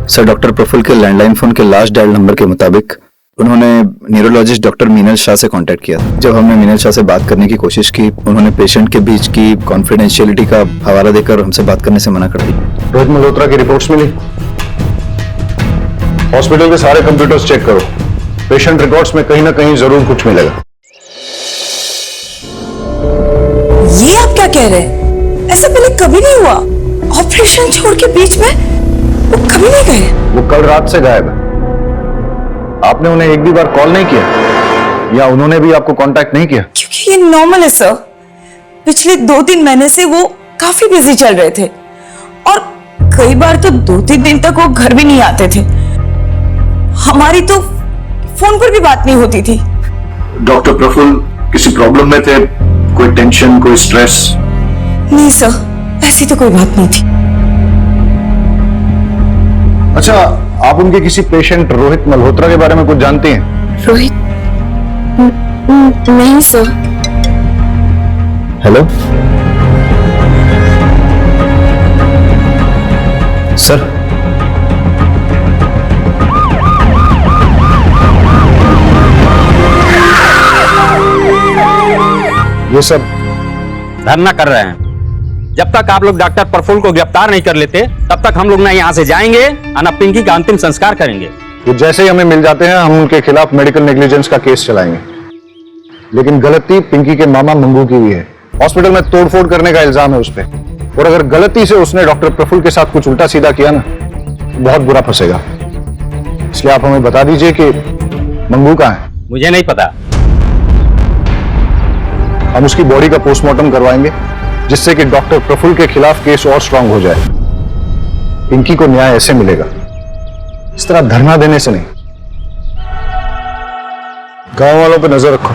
Sir doctor Prafulla के लैंडलाइन फोन के लास्ट डायल नंबर के मुताबिक उन्होंने न्यूरोलॉजिस्ट डॉक्टर मीनल शाह से कांटेक्ट किया था। जब हमने मीनल शाह से बात करने की कोशिश की, उन्होंने पेशेंट के बीच की कॉन्फिडेंशियलिटी का हवाला देकर हमसे बात करने से मना कर दी। रोहित मल्होत्रा की रिपोर्ट्स मिली? हॉस्पिटल के सारे कंप्यूटर्स चेक करो, पेशेंट रिकॉर्ड्स में कहीं ना कहीं जरूर कुछ मिलेगा। ये आप क्या कह रहे हैं? ऐसा पहले कभी नहीं हुआ। ऑपरेशन छोड़ के बीच में वो कभी नहीं गए। वो कल रात से गायब है। आपने उन्हें एक भी बार कॉल नहीं किया या उन्होंने भी आपको कांटेक्ट नहीं किया? क्योंकि ये नॉर्मल है सर। पिछले 2-3 महीने से वो काफी बिजी चल रहे थे और कई बार तो 2-3 दिन तक वो घर भी नहीं आते थे। हमारी तो फोन पर भी बात नहीं होती थी। डॉक्टर प्रफुल्ल किसी प्रॉब्लम में थे? कोई टेंशन, कोई स्ट्रेस? नहीं सर, ऐसी तो कोई बात नहीं थी। अच्छा, आप उनके किसी पेशेंट रोहित मल्होत्रा के बारे में कुछ जानती हैं? रोहित? नहीं सर। Hello sir. ये सब धरना कर रहे हैं। जब तक आप लोग डॉक्टर प्रफुल्ल को गिरफ्तार नहीं कर लेते, तब तक हम लोग ना यहाँ से जाएंगे और ना पिंकी का अंतिम संस्कार करेंगे। तो जैसे ही हमें मिल जाते हैं हम उनके खिलाफ मेडिकल नेग्लिजेंस का केस चलाएंगे। लेकिन गलती पिंकी के मामा मंगू की भी है। हॉस्पिटल में तोड़फोड़ करने का इल्जाम है उस पर। और अगर गलती से उसने डॉक्टर प्रफुल्ल के साथ कुछ उल्टा सीधा किया ना तो बहुत बुरा फंसेगा। इसलिए आप हमें बता दीजिए कि मंगू कहाँ है। मुझे नहीं पता। हम उसकी बॉडी का पोस्टमार्टम करवाएंगे जिससे कि डॉक्टर प्रफुल्ल के खिलाफ केस और स्ट्रांग हो जाए। पिंकी को न्याय ऐसे मिलेगा, इस तरह धरना देने से नहीं। गांव वालों पर नजर रखो।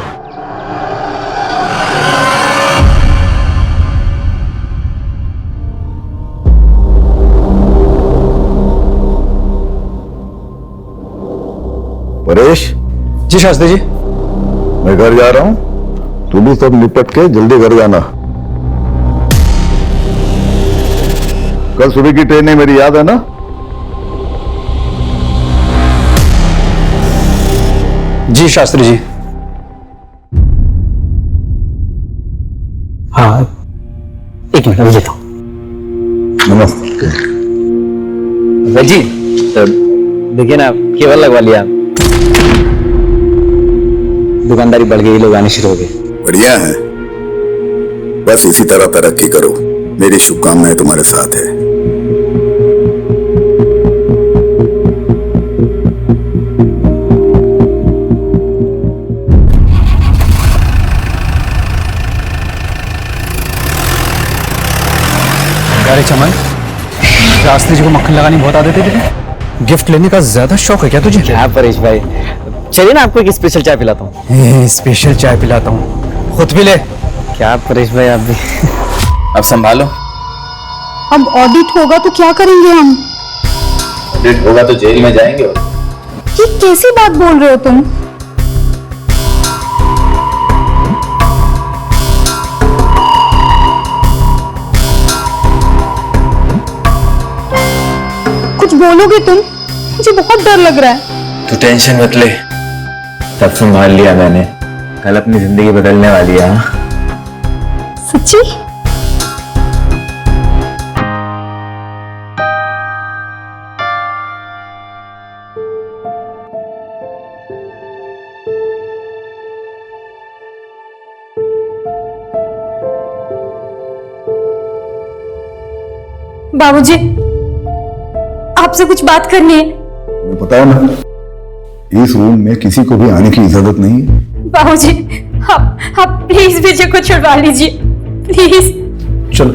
परेश जी शास्त्री जी। मैं घर जा रहा हूं, तू भी सब निपट के जल्दी घर जाना। कल सुबह की ट्रेन है मेरी, याद है ना? जी शास्त्री जी। हाँ, एक मिनट अभी लेता हूँ। नमस्ते। जी देखिए ना, केवल लगवा लिया, दुकानदारी बढ़ गई, लोग आने शुरू हो गए। बढ़िया है, बस इसी तरह तरक्की करो। मेरी शुभकामनाएं तुम्हारे साथ है। अरे चमन, शास्त्री जी को मक्खन लगानी बहुत आदत है तुझे? गिफ्ट लेने का ज्यादा शौक है क्या तुझे? क्या परेश भाई, चलिए ना आपको एक स्पेशल चाय पिलाता हूँ। स्पेशल चाय पिलाता हूँ, खुद भी ले। क्या परेश भाई, आप भी अब संभालो। अब ऑडिट होगा तो क्या करेंगे हम? ऑडिट होगा तो जेल में जाएंगे। ये कैसी बात बोल रहे हो तुम? कुछ बोलोगे तुम? मुझे बहुत डर लग रहा है। तू टेंशन मत ले, तब संभाल लिया मैंने। कल अपनी जिंदगी बदलने वाली है। सच्ची? बाबूजी, आपसे कुछ बात करनी है। बताओ ना, इस रूम में किसी को भी आने की इजाजत नहीं है। बाबूजी, आप प्लीज विजय को छुड़वा लीजिए, प्लीज। चलो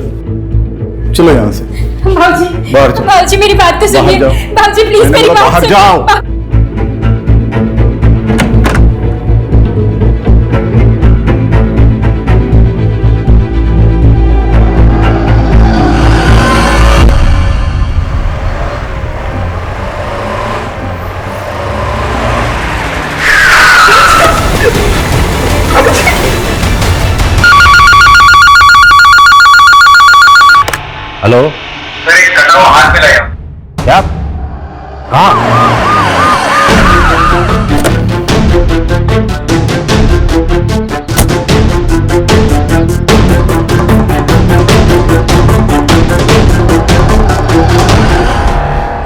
चलो यहां से बाबूजी, बाहर चलो। बाबूजी मेरी बात तो सुनिए। बाबूजी प्लीज मेरी बात बाहर सुनिए। जाओ। हेलो सर, एक कटा हुआ हाथ मिलाया। क्या? कहाँ?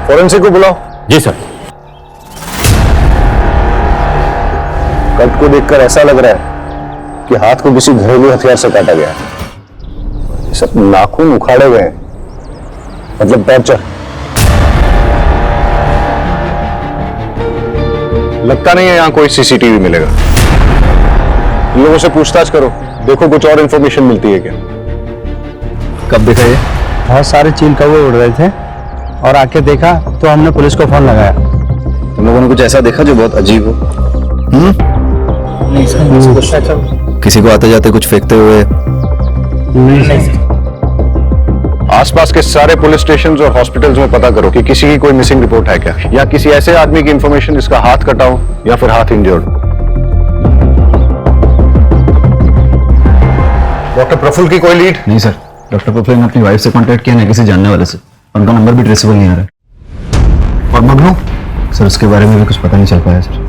फॉरेंसिक को बुलाओ। जी सर। कट को देखकर ऐसा लग रहा है कि हाथ को किसी घरेलू हथियार से काटा गया है। ये सब नाखून उखाड़े गए हैं, मतलब टॉर्चर। लगता नहीं है यहां कोई सीसीटीवी मिलेगा। इन लोगों से पूछताछ करो, देखो कुछ और इंफॉर्मेशन मिलती है क्या। कब देखा ये? बहुत सारे चील कौवे उड़ रहे थे और आके देखा तो हमने पुलिस को फोन लगाया। तुम लोगों ने कुछ ऐसा देखा जो बहुत अजीब हो? नहीं सर, किसी को आते जाते कुछ फेंकते हुए? नहीं सर। आसपास के सारे पुलिस स्टेशन और हॉस्पिटल्स में पता करो कि किसी की कोई मिसिंग रिपोर्ट है क्या, या किसी ऐसे आदमी की इंफॉर्मेशन जिसका हाथ कटा हो या फिर हाथ इंजर्ड। डॉक्टर प्रफुल्ल की कोई लीड? नहीं सर, डॉक्टर प्रफुल्ल ने अपनी वाइफ से कांटेक्ट किया, नहीं किसी जानने वाले से। उनका नंबर भी ट्रेसेबल नहीं आ रहा। और मगनू? सर उसके बारे में भी कुछ पता नहीं चल पाया सर।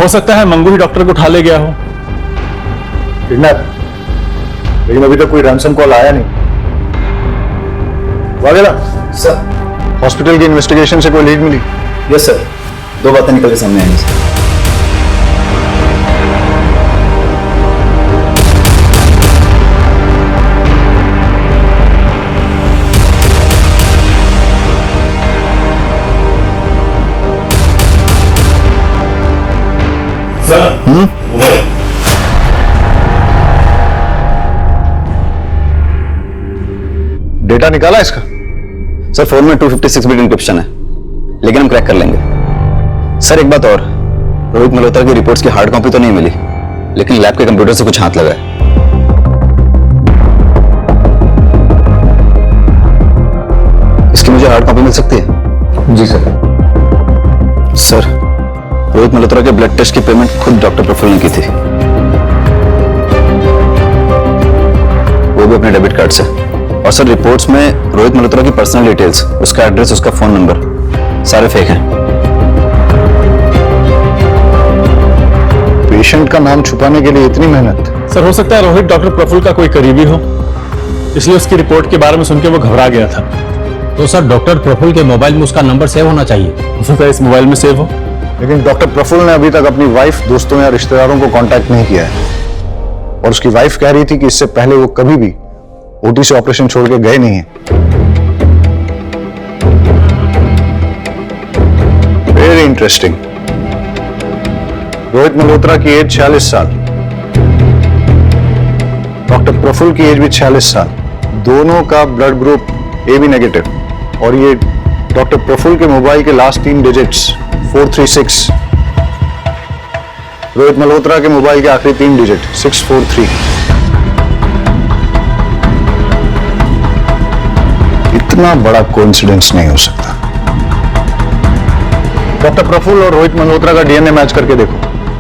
हो सकता है मंगू ही डॉक्टर को उठा ले गया हो। किडनैप? लेकिन अभी तक कोई रैंसम कॉल आया नहीं। वगैरह सर हॉस्पिटल की इन्वेस्टिगेशन से कोई लीड मिली? यस सर, 2 बातें निकल के सामने आई सर। डेटा निकाला इसका? सर फोन में 256 बिट इंक्रिप्शन है, लेकिन हम क्रैक कर लेंगे। सर एक बात और, रोहित मल्होत्रा की रिपोर्ट्स की हार्ड कॉपी तो नहीं मिली, लेकिन लैब के कंप्यूटर से कुछ हाथ लगा है। इसकी मुझे हार्ड कॉपी मिल सकती है? जी सर। सर रोहित मल्होत्रा के ब्लड टेस्ट की पेमेंट खुद डॉक्टर प्रफुल्ल ने की थी, वो भी अपने डेबिट कार्ड से। और सर रिपोर्ट्स में रोहित मल्होत्रा की पर्सनल डिटेल्स, उसका एड्रेस, उसका फोन नंबर सारे फेक हैं। पेशेंट का नाम छुपाने के लिए इतनी मेहनत? सर हो सकता है रोहित डॉक्टर प्रफुल्ल का कोई करीबी हो, इसलिए उसकी रिपोर्ट के बारे में सुनकर वो घबरा गया था। तो सर डॉक्टर प्रफुल्ल के मोबाइल में उसका नंबर सेव होना चाहिए। हो सकता है इस मोबाइल में सेव हो। लेकिन डॉक्टर प्रफुल्ल ने अभी तक अपनी वाइफ, दोस्तों या रिश्तेदारों को कांटेक्ट नहीं किया है, और उसकी वाइफ कह रही थी कि इससे पहले वो कभी भी ओटी से ऑपरेशन छोड़ के गए नहीं हैं। Very interesting. रोहित मल्होत्रा की एज 46 साल, डॉक्टर प्रफुल्ल की एज भी 46 साल, दोनों का ब्लड ग्रुप AB नेगेटिव, और ये डॉक्टर प्रफुल्ल के मोबाइल के लास्ट 3 डिजिट्स 436, रोहित मल्होत्रा के मोबाइल के आखिरी 3 डिजिट 643। इतना बड़ा कोइंसिडेंस नहीं हो सकता। डॉक्टर प्रफुल्ल और रोहित मल्होत्रा का DNA मैच करके देखो,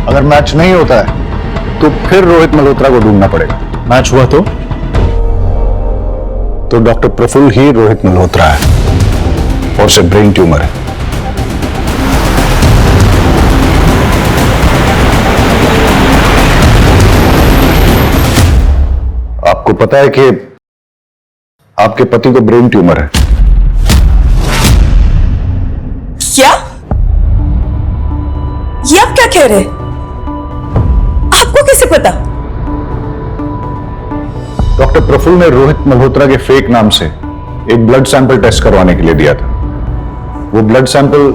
अगर मैच नहीं होता है तो फिर रोहित मल्होत्रा को ढूंढना पड़ेगा। मैच हुआ तो डॉक्टर प्रफुल्ल ही रोहित मल्होत्रा है, और उसे ब्रेन ट्यूमर है। आपको पता है कि आपके पति को ब्रेन ट्यूमर है? क्या? ये आप क्या कह रहे हैं? आपको कैसे पता? डॉक्टर प्रफुल्ल ने रोहित मल्होत्रा के फेक नाम से एक ब्लड सैंपल टेस्ट करवाने के लिए दिया था। वो ब्लड सैंपल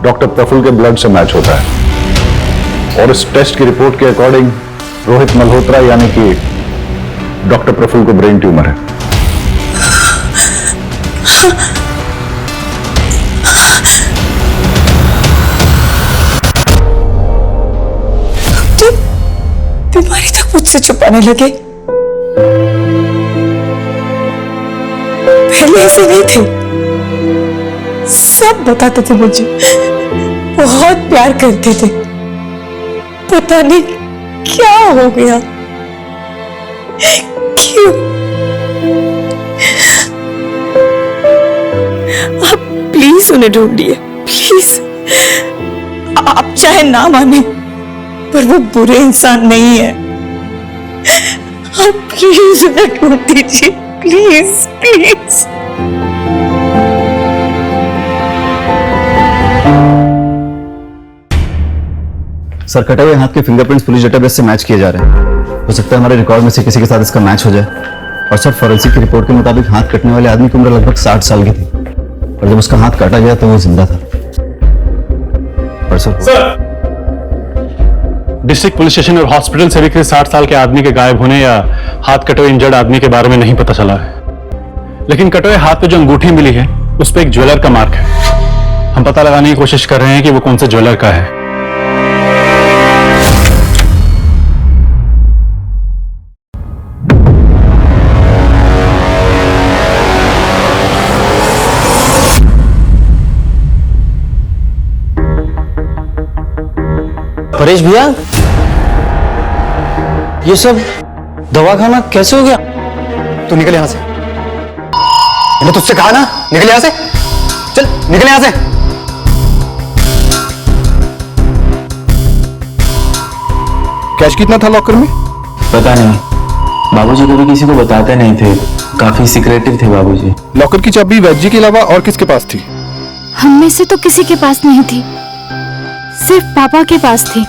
डॉक्टर प्रफुल्ल के ब्लड से मैच होता है, और इस टेस्ट की रिपोर्ट के अकॉर्डिंग रोहित मल्होत्रा यानी कि डॉक्टर प्रफुल्ल को ब्रेन ट्यूमर है। बीमारी तक मुझसे छुपाने लगे। पहले ऐसे नहीं थे, सब बताते थे मुझे, बहुत प्यार करते थे। पता नहीं क्या हो गया, क्यों? आप प्लीज उन्हें ढूंढिए, प्लीज। आप चाहे ना माने, पर वो बुरे इंसान नहीं है। आप प्लीज उन्हें ढूंढ दीजिए, प्लीज प्लीज। सर कटे हुए हाथ के फिंगरप्रिंट्स पुलिस डेटाबेस से मैच किए जा रहे हैं। हो सकता है हमारे रिकॉर्ड में से किसी के साथ इसका मैच हो जाए। और सर फॉरेंसिक की रिपोर्ट के मुताबिक हाथ कटने वाले आदमी की उम्र लगभग 60 साल की थी, और जब उसका हाथ काटा गया तो वो जिंदा था। और सर डिस्ट्रिक्ट पुलिस स्टेशन और हॉस्पिटल से भी किसी 60 साल के आदमी के गायब होने या हाथ कटे हुए इंजर्ड आदमी के बारे में नहीं पता चला है, लेकिन कटे हुए हाथ पे जो अंगूठी मिली है उस पर एक ज्वेलर का मार्क है। हम पता लगाने की कोशिश कर रहे हैं कि वो कौन से ज्वेलर का है। परेश भैया, ये सब दवाखाना कैसे हो गया? तू निकल यहां से। मैंने तुझसे कहा ना, निकल यहां से। चल निकल यहां से। कैश कितना था लॉकर में? पता नहीं, बाबूजी कभी किसी को बताते नहीं थे, काफी सीक्रेटिव थे बाबूजी। लॉकर की चाबी वैद्य के अलावा और किसके पास थी? हम में से तो किसी के पास नहीं थी, सिर्फ पापा के पास थी।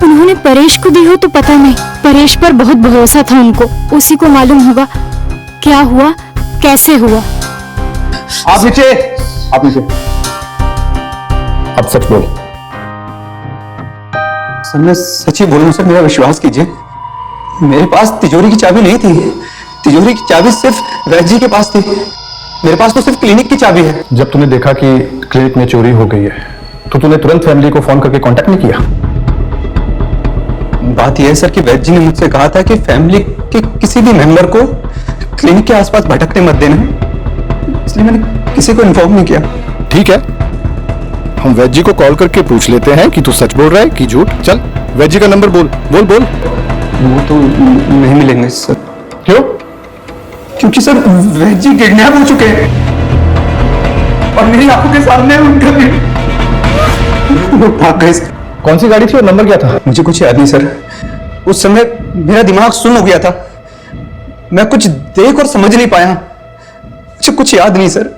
उन्होंने परेश को दी हो तो पता नहीं, परेश पर बहुत भरोसा था उनको, उसी को मालूम होगा क्या हुआ, कैसे हुआ। आप नीचे, आप नीचे। अब सच बोल। सर मैं सच्ची बोलूं सर, मेरा विश्वास कीजिए, मेरे पास तिजोरी की चाबी नहीं थी। तिजोरी की चाबी सिर्फ वैद्य जी के पास थी, मेरे पास तो सिर्फ क्लिनिक की चाबी है। जब तूने देखा कि क्लिनिक में चोरी हो गई है तो तूने तुरंत फैमिली को फोन करके कांटेक्ट नहीं किया? बात यह है सर कि वैद्य जी ने मुझसे कहा था कि फैमिली के किसी भी मेंबर को क्लिनिक के आसपास भटकने मत देना, इसलिए मैंने किसी को इन्फॉर्म नहीं किया। ठीक है, हम वैद्य जी को कॉल करके पूछ लेते हैं कि तू सच बोल रहा है कि झूठ। चल वैद्य जी का नंबर बोल बोल बोल। वो तो नहीं मिलेंगे सर। क्यों? क्योंकि सर वैद्य जी किडनैप हो चुके हैं और मेरी आंखों के सामने उनका भी वो भाग गए। कौन सी गाड़ी थी और नंबर क्या था? मुझे कुछ याद नहीं सर, उस समय मेरा दिमाग सुन्न हो गया था, मैं कुछ देख और समझ नहीं पाया, मुझे कुछ याद नहीं सर।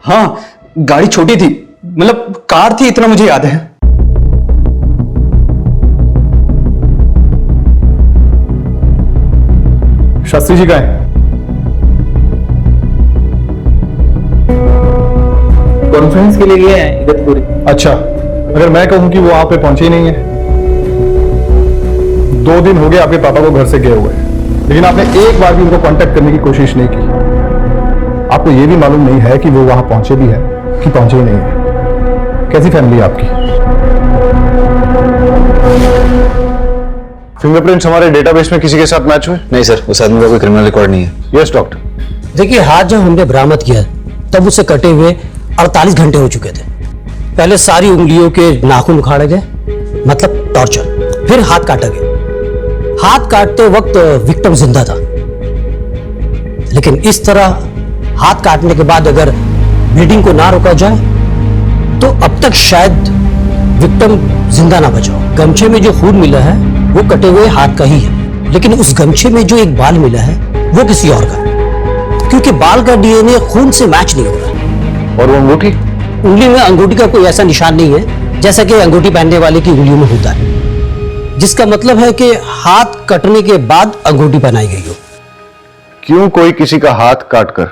हाँ, गाड़ी छोटी थी, मतलब कार थी, इतना मुझे याद है। शास्त्री जी का है? कॉन्फ्रेंस के लिए गए हैं इगतपुरी। अच्छा, अगर मैं कहूं कि वो वहां पे पहुंचे ही नहीं है। 2 दिन हो गए आपके पापा को घर से गए हुए, लेकिन आपने एक बार भी उनको कांटेक्ट करने की कोशिश नहीं की। आपको ये भी मालूम नहीं है कि वो वहां पहुंचे भी है कि पहुंचे ही नहीं है। कैसी फैमिली है आपकी? फिंगरप्रिंट्स हमारे डेटाबेस में किसी के साथ मैच हुए? नहीं सर, उस आदमी का कोई क्रिमिनल रिकॉर्ड नहीं है। Yes doctor. देखिए, हाथ जब हमने बरामद किया तब उससे कटे हुए 48 घंटे हो चुके थे। पहले सारी उंगलियों के नाखून उखाड़े गए, मतलब टॉर्चर, फिर हाथ काटा गया। हाथ काटते वक्त विक्टिम जिंदा था, लेकिन इस तरह हाथ काटने के बाद अगर ब्लीडिंग को ना रोका जाए तो अब तक शायद विक्टिम जिंदा ना बचा हो। गमछे में जो खून मिला है वो कटे हुए हाथ का ही है, लेकिन उस गमछे में जो एक बाल मिला है वो किसी और का, क्योंकि बाल का डीएनए खून से मैच नहीं हो रहा। और वो अंगूठी? उंगली में अंगूठी का कोई ऐसा निशान नहीं है जैसा कि अंगूठी पहनने वाले की उंगलियों में होता है, जिसका मतलब है कि हाथ कटने के बाद अंगूठी पहनाई गई हो। क्यों कोई किसी का हाथ काटकर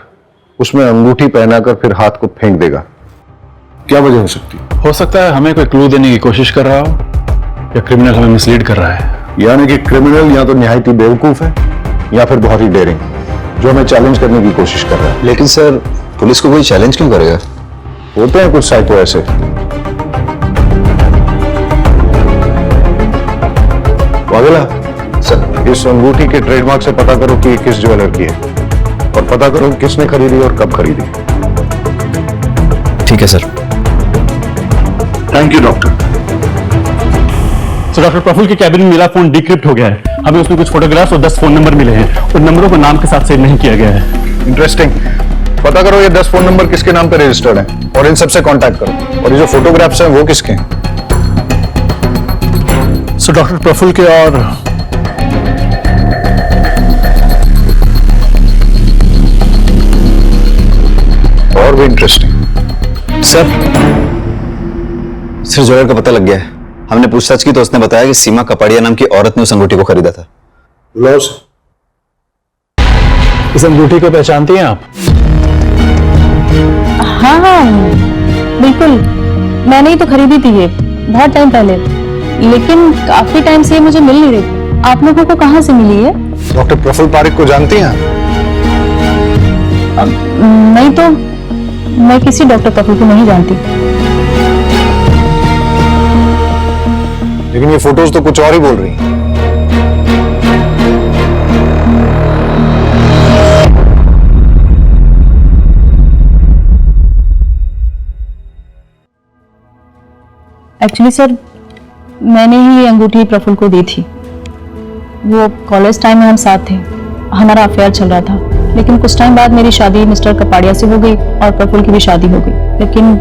उसमें अंगूठी पहनाकर फिर हाथ को फेंक देगा? क्या वजह हो सकती? हो सकता है हमें कोई क्लू देने की कोशिश कर रहा हो, या क्रिमिनल हमें मिसलीड कर रहा है। यानी कि क्रिमिनल या तो निहायत ही बेवकूफ है या फिर बहुत ही डेयरिंग, जो हमें चैलेंज करने की कोशिश कर रहा है। लेकिन सर, पुलिस को कोई चैलेंज क्यों करेगा? होते हैं कुछ साइको ऐसे। वागेला सर, इस अंगूठी के ट्रेडमार्क से पता करो कि किस ज्वेलर की है, और पता करो किसने खरीदी और कब खरीदी। ठीक है सर। Thank you doctor. तो डॉक्टर प्रफुल्ल के कैबिन में मेरा फोन डिक्रिप्ट हो गया है। हमें उसमें कुछ फोटोग्राफ्स और 10 फोन नंबर मिले हैं, और नंबरों को नाम के साथ सेव नहीं किया गया है। इंटरेस्टिंग। पता करो ये 10 फोन नंबर किसके नाम पर रजिस्टर्ड हैं और इन सबसे कांटेक्ट करो। और ये जो फोटोग्राफ्स हैं वो किसके हैं? सो डॉक्टर प्रफुल्ल के और भी इंटरेस्टिंग। सर ज्वेलर का पता लग गया है। हमने पूछताछ की तो उसने बताया कि सीमा कपाड़िया नाम की औरत ने उस अंगूठी को खरीदा था। लॉस। इस अंगूठी को पहचानती हैं आप? हाँ, बिल्कुल, मैंने ही तो खरीदी थी ये बहुत टाइम पहले, लेकिन काफी टाइम से ये मुझे मिल नहीं रही। आप लोगों को कहाँ से मिली है? डॉक्टर प्रफुल्ल पारिक को जानती हैं? नहीं तो मैं किसी डॉक्टर प्रफुल्ल को नहीं जानती। लेकिन ये फोटोज तो कुछ और ही बोल रही हैं। एक्चुअली सर, मैंने ही ये अंगूठी प्रफुल्ल को दी थी। वो कॉलेज टाइम में हम साथ थे, हमारा अफेयर चल रहा था, लेकिन कुछ टाइम बाद मेरी शादी मिस्टर कपाड़िया से हो गई और प्रफुल्ल की भी शादी हो गई, लेकिन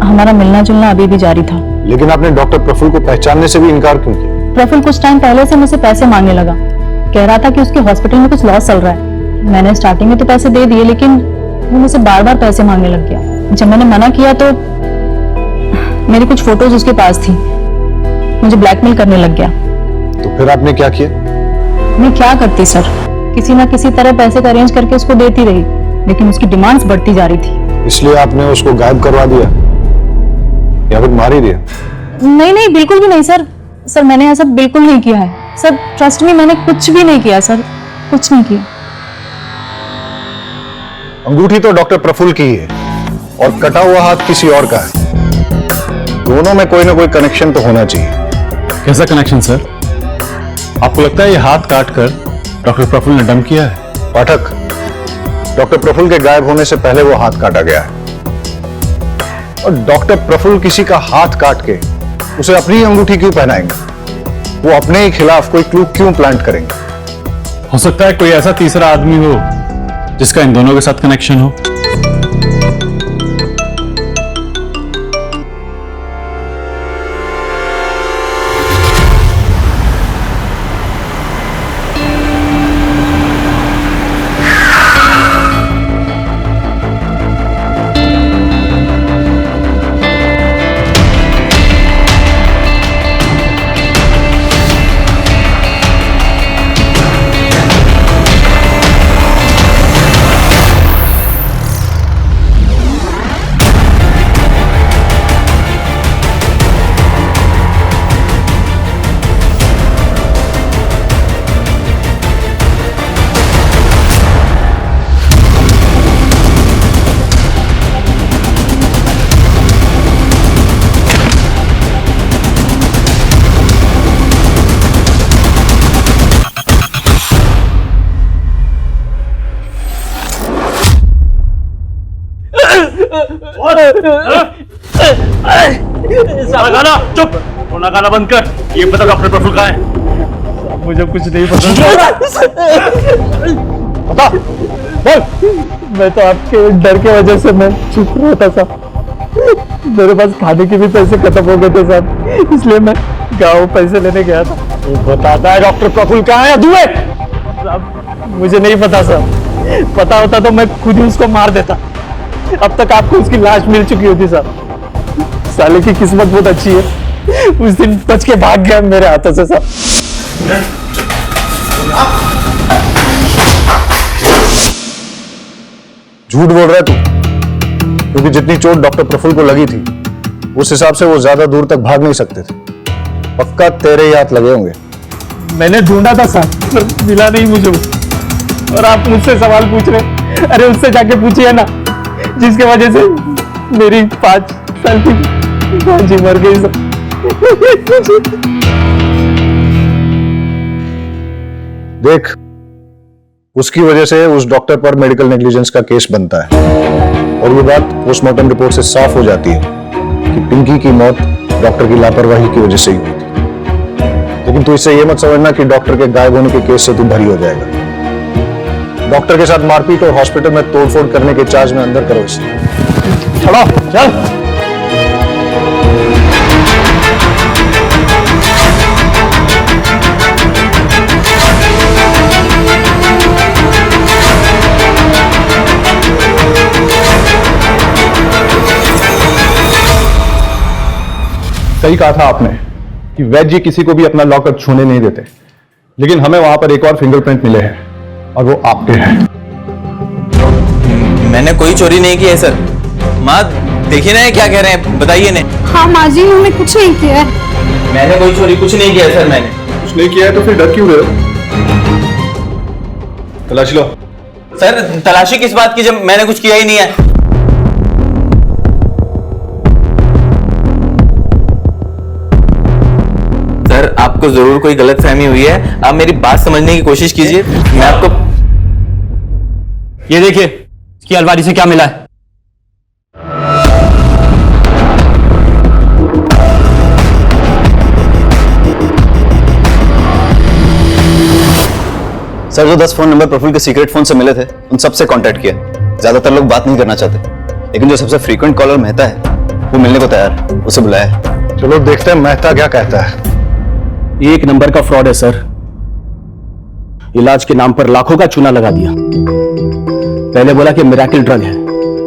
हमारा मिलना जुलना अभी भी जारी था। लेकिन आपने डॉक्टर प्रफुल्ल को पहचानने से भी इनकार क्यों किया? प्रफुल्ल कुछ टाइम पहले से मुझसे पैसे मांगने लगा, कह रहा था कि उसके हॉस्पिटल में कुछ लॉस चल रहा है। मैंने स्टार्टिंग में तो पैसे दे दिए, लेकिन वो मुझसे बार बार पैसे मांगने लग गया। जब मैंने मना किया तो मेरी कुछ फोटोज उसके पास थी, मुझे ब्लैकमेल करने लग गया। तो फिर आपने क्या किया? मैं क्या करती सर, किसी ना किसी तरह पैसे का अरेंज करके उसको देती रही, लेकिन उसकी डिमांड्स बढ़ती जा रही थी। इसलिए आपने उसको गायब करवा दिया या फिर मार ही दिया? नहीं नहीं, बिल्कुल भी नहीं सर। सर मैंने ऐसा बिल्कुल नहीं किया है सर, ट्रस्ट मी, मैंने कुछ भी नहीं किया सर, कुछ नहीं किया। अंगूठी तो डॉक्टर प्रफुल्ल की ही है और कटा हुआ हाथ किसी और का है। दोनों में कोई ना कोई कनेक्शन तो होना चाहिए। कैसा कनेक्शन सर? आपको लगता है ये हाथ काट कर डॉक्टर प्रफुल्ल ने डंप किया है? पाठक, डॉक्टर प्रफुल्ल के गायब होने से पहले वो हाथ काटा गया है और डॉक्टर प्रफुल्ल किसी का हाथ काट के उसे अपनी अंगूठी क्यों पहनाएंगे? वो अपने ही खिलाफ कोई क्लू क्यों प्लांट करेंगे? हो सकता है कोई ऐसा तीसरा आदमी हो जिसका इन दोनों के साथ कनेक्शन हो। सारा गाना चुप, रोना गाना बंद कर। ये पता डॉक्टर प्रफुल्ल कहाँ है? मुझे कुछ नहीं पता। बता, बोल। मैं तो आपके डर के वजह से मैं चुप रहता साहब। मेरे पास खाने के भी पैसे खत्म हो गए थे साहब, इसलिए मैं गाँव पैसे लेने गया था। बताता है डॉक्टर प्रफुल्ल कहाँ है? दुए साहब, मुझे नहीं पता साहब, पता होता तो मैं खुद ही उसको मार देता। अब तक आपको उसकी लाश मिल चुकी होती साहब। साले की किस्मत बहुत अच्छी है, उस दिन बच के भाग गया मेरे हाथों से साहब। झूठ बोल रहा है तू, क्योंकि जितनी चोट डॉक्टर प्रफुल्ल को लगी थी उस हिसाब से वो ज्यादा दूर तक भाग नहीं सकते थे। पक्का तेरे ही हाथ लगे होंगे। मैंने ढूंढा था साहब, पर मिला नहीं मुझे, और आप मुझसे सवाल पूछ रहे। अरे उससे जाके पूछिए ना जिसके वजह से मेरी 5 साल की भांजी मर गई साहब। देख, उसकी वजह से उस डॉक्टर पर मेडिकल नेग्लिजेंस का केस बनता है और ये बात पोस्टमार्टम रिपोर्ट से साफ हो जाती है कि पिंकी की मौत डॉक्टर की लापरवाही की वजह से ही हुई थी। लेकिन तू इससे ये मत समझना कि डॉक्टर के गायब होने के केस से तू बरी हो जाएगा। डॉक्टर के साथ मारपीट और हॉस्पिटल में तोड़फोड़ करने के चार्ज में अंदर करो इसे। चलो चल। सही कहा था आपने कि वैद्य जी किसी को भी अपना लॉकर छूने नहीं देते, लेकिन हमें वहां पर एक और फिंगरप्रिंट मिले हैं और वो आपके हैं। मैंने कोई चोरी नहीं की है सर। माँ देखिए ना क्या कह रहे हैं, बताइए ना। हाँ माँ जी, हमने कुछ नहीं किया है। मैंने कोई चोरी कुछ नहीं किया सर। मैंने कुछ नहीं किया है तो फिर डर क्यों रहे हो? तलाशी लो। सर तलाशी किस बात की जब मैंने कुछ किया ही नहीं है। सर आपको जरूर कोई गलतफहमी हुई है, आप मेरी बात समझने की कोशिश कीजिए। मैं आपको ये देखिए इसकी अलमारी से क्या मिला है। सर जो 10 फोन नंबर प्रफुल्ल के सीक्रेट फोन से मिले थे उन सबसे कांटेक्ट किया। ज्यादातर लोग बात नहीं करना चाहते, लेकिन जो सबसे फ्रीक्वेंट कॉलर मेहता है वो मिलने को तैयार है, उसे बुलाया है। चलो देखते हैं मेहता क्या कहता है। एक नंबर का फ्रॉड है सर। इलाज के नाम पर लाखों का चूना लगा दिया। पहले बोला कि मिरेकल ड्रग है,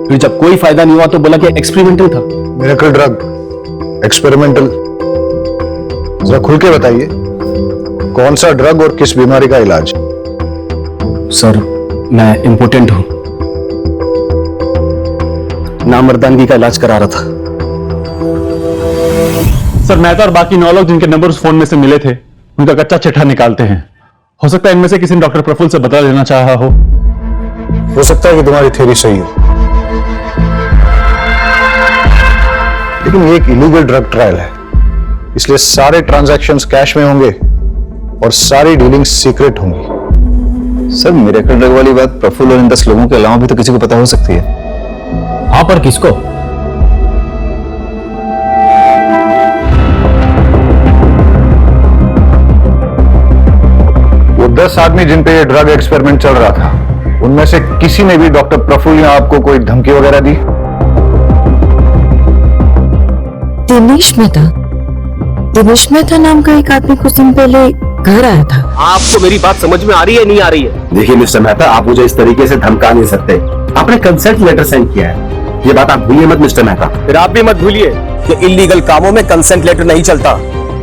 फिर जब कोई फायदा नहीं हुआ तो बोला कि एक्सपेरिमेंटल था। मिरेकल ड्रग, एक्सपेरिमेंटल, जरा खुल के बताइए कौन सा ड्रग और किस बीमारी का इलाज? सर मैं इम्पोर्टेंट हूं, नामर्दानगी का इलाज करा रहा था। सर मैं तो और बाकी 9 लोग जिनके नंबर उस फोन में से मिले थे उनका कच्चा चिट्ठा निकालते हैं। हो सकता है इनमें से किसी ने डॉक्टर प्रफुल्ल से बदला लेना चाहा हो। हो सकता है कि तुम्हारी थ्योरी सही हो, लेकिन ये एक इलीगल ड्रग ट्रायल है, इसलिए सारे ट्रांजैक्शंस कैश में होंगे और सारी डीलिंग्स सीक्रेट होंगी। सर मिरेकल ड्रग वाली बात प्रफुल्ल और इन 10 लोगों के अलावा भी तो किसी को पता हो सकती है। हाँ, पर किसको? वो 10 आदमी जिन पे ये ड्रग एक्सपेरिमेंट चल रहा था, उनमें से किसी ने भी डॉक्टर प्रफुल्ल ने आपको कोई धमकी वगैरह दी? दिनेश मेहता नाम का एक आदमी कुछ दिन पहले घर आया था। आपको मेरी बात समझ में आ रही है नहीं आ रही है? देखिए मिस्टर मेहता, आप मुझे इस तरीके से धमका नहीं सकते। आपने कंसेंट लेटर साइन किया है, ये बात आप भूलिए मत मिस्टर मेहता। फिर आप भी मत भूलिए कि इलीगल कामों में कंसेंट लेटर नहीं चलता।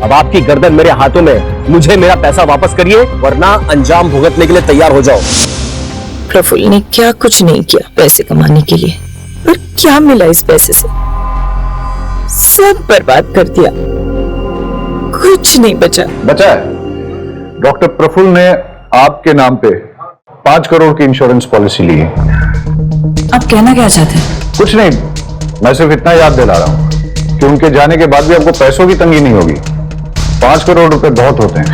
अब आपकी गर्दन मेरे हाथों में, मुझे मेरा पैसा वापस करिए वरना अंजाम भुगतने के लिए तैयार हो जाओ। प्रफुल्ल ने क्या कुछ नहीं किया पैसे कमाने के लिए, पर क्या मिला इस पैसे से? सब बर्बाद कर दिया, कुछ नहीं बचा। बचा है। डॉक्टर प्रफुल्ल ने आपके नाम पे 5 करोड़ की इंश्योरेंस पॉलिसी ली है। आप कहना क्या चाहते हैं? कुछ नहीं, मैं सिर्फ इतना याद दिला रहा हूं कि उनके जाने के बाद भी आपको पैसों की तंगी नहीं होगी। 5 करोड़ रुपए बहुत होते हैं।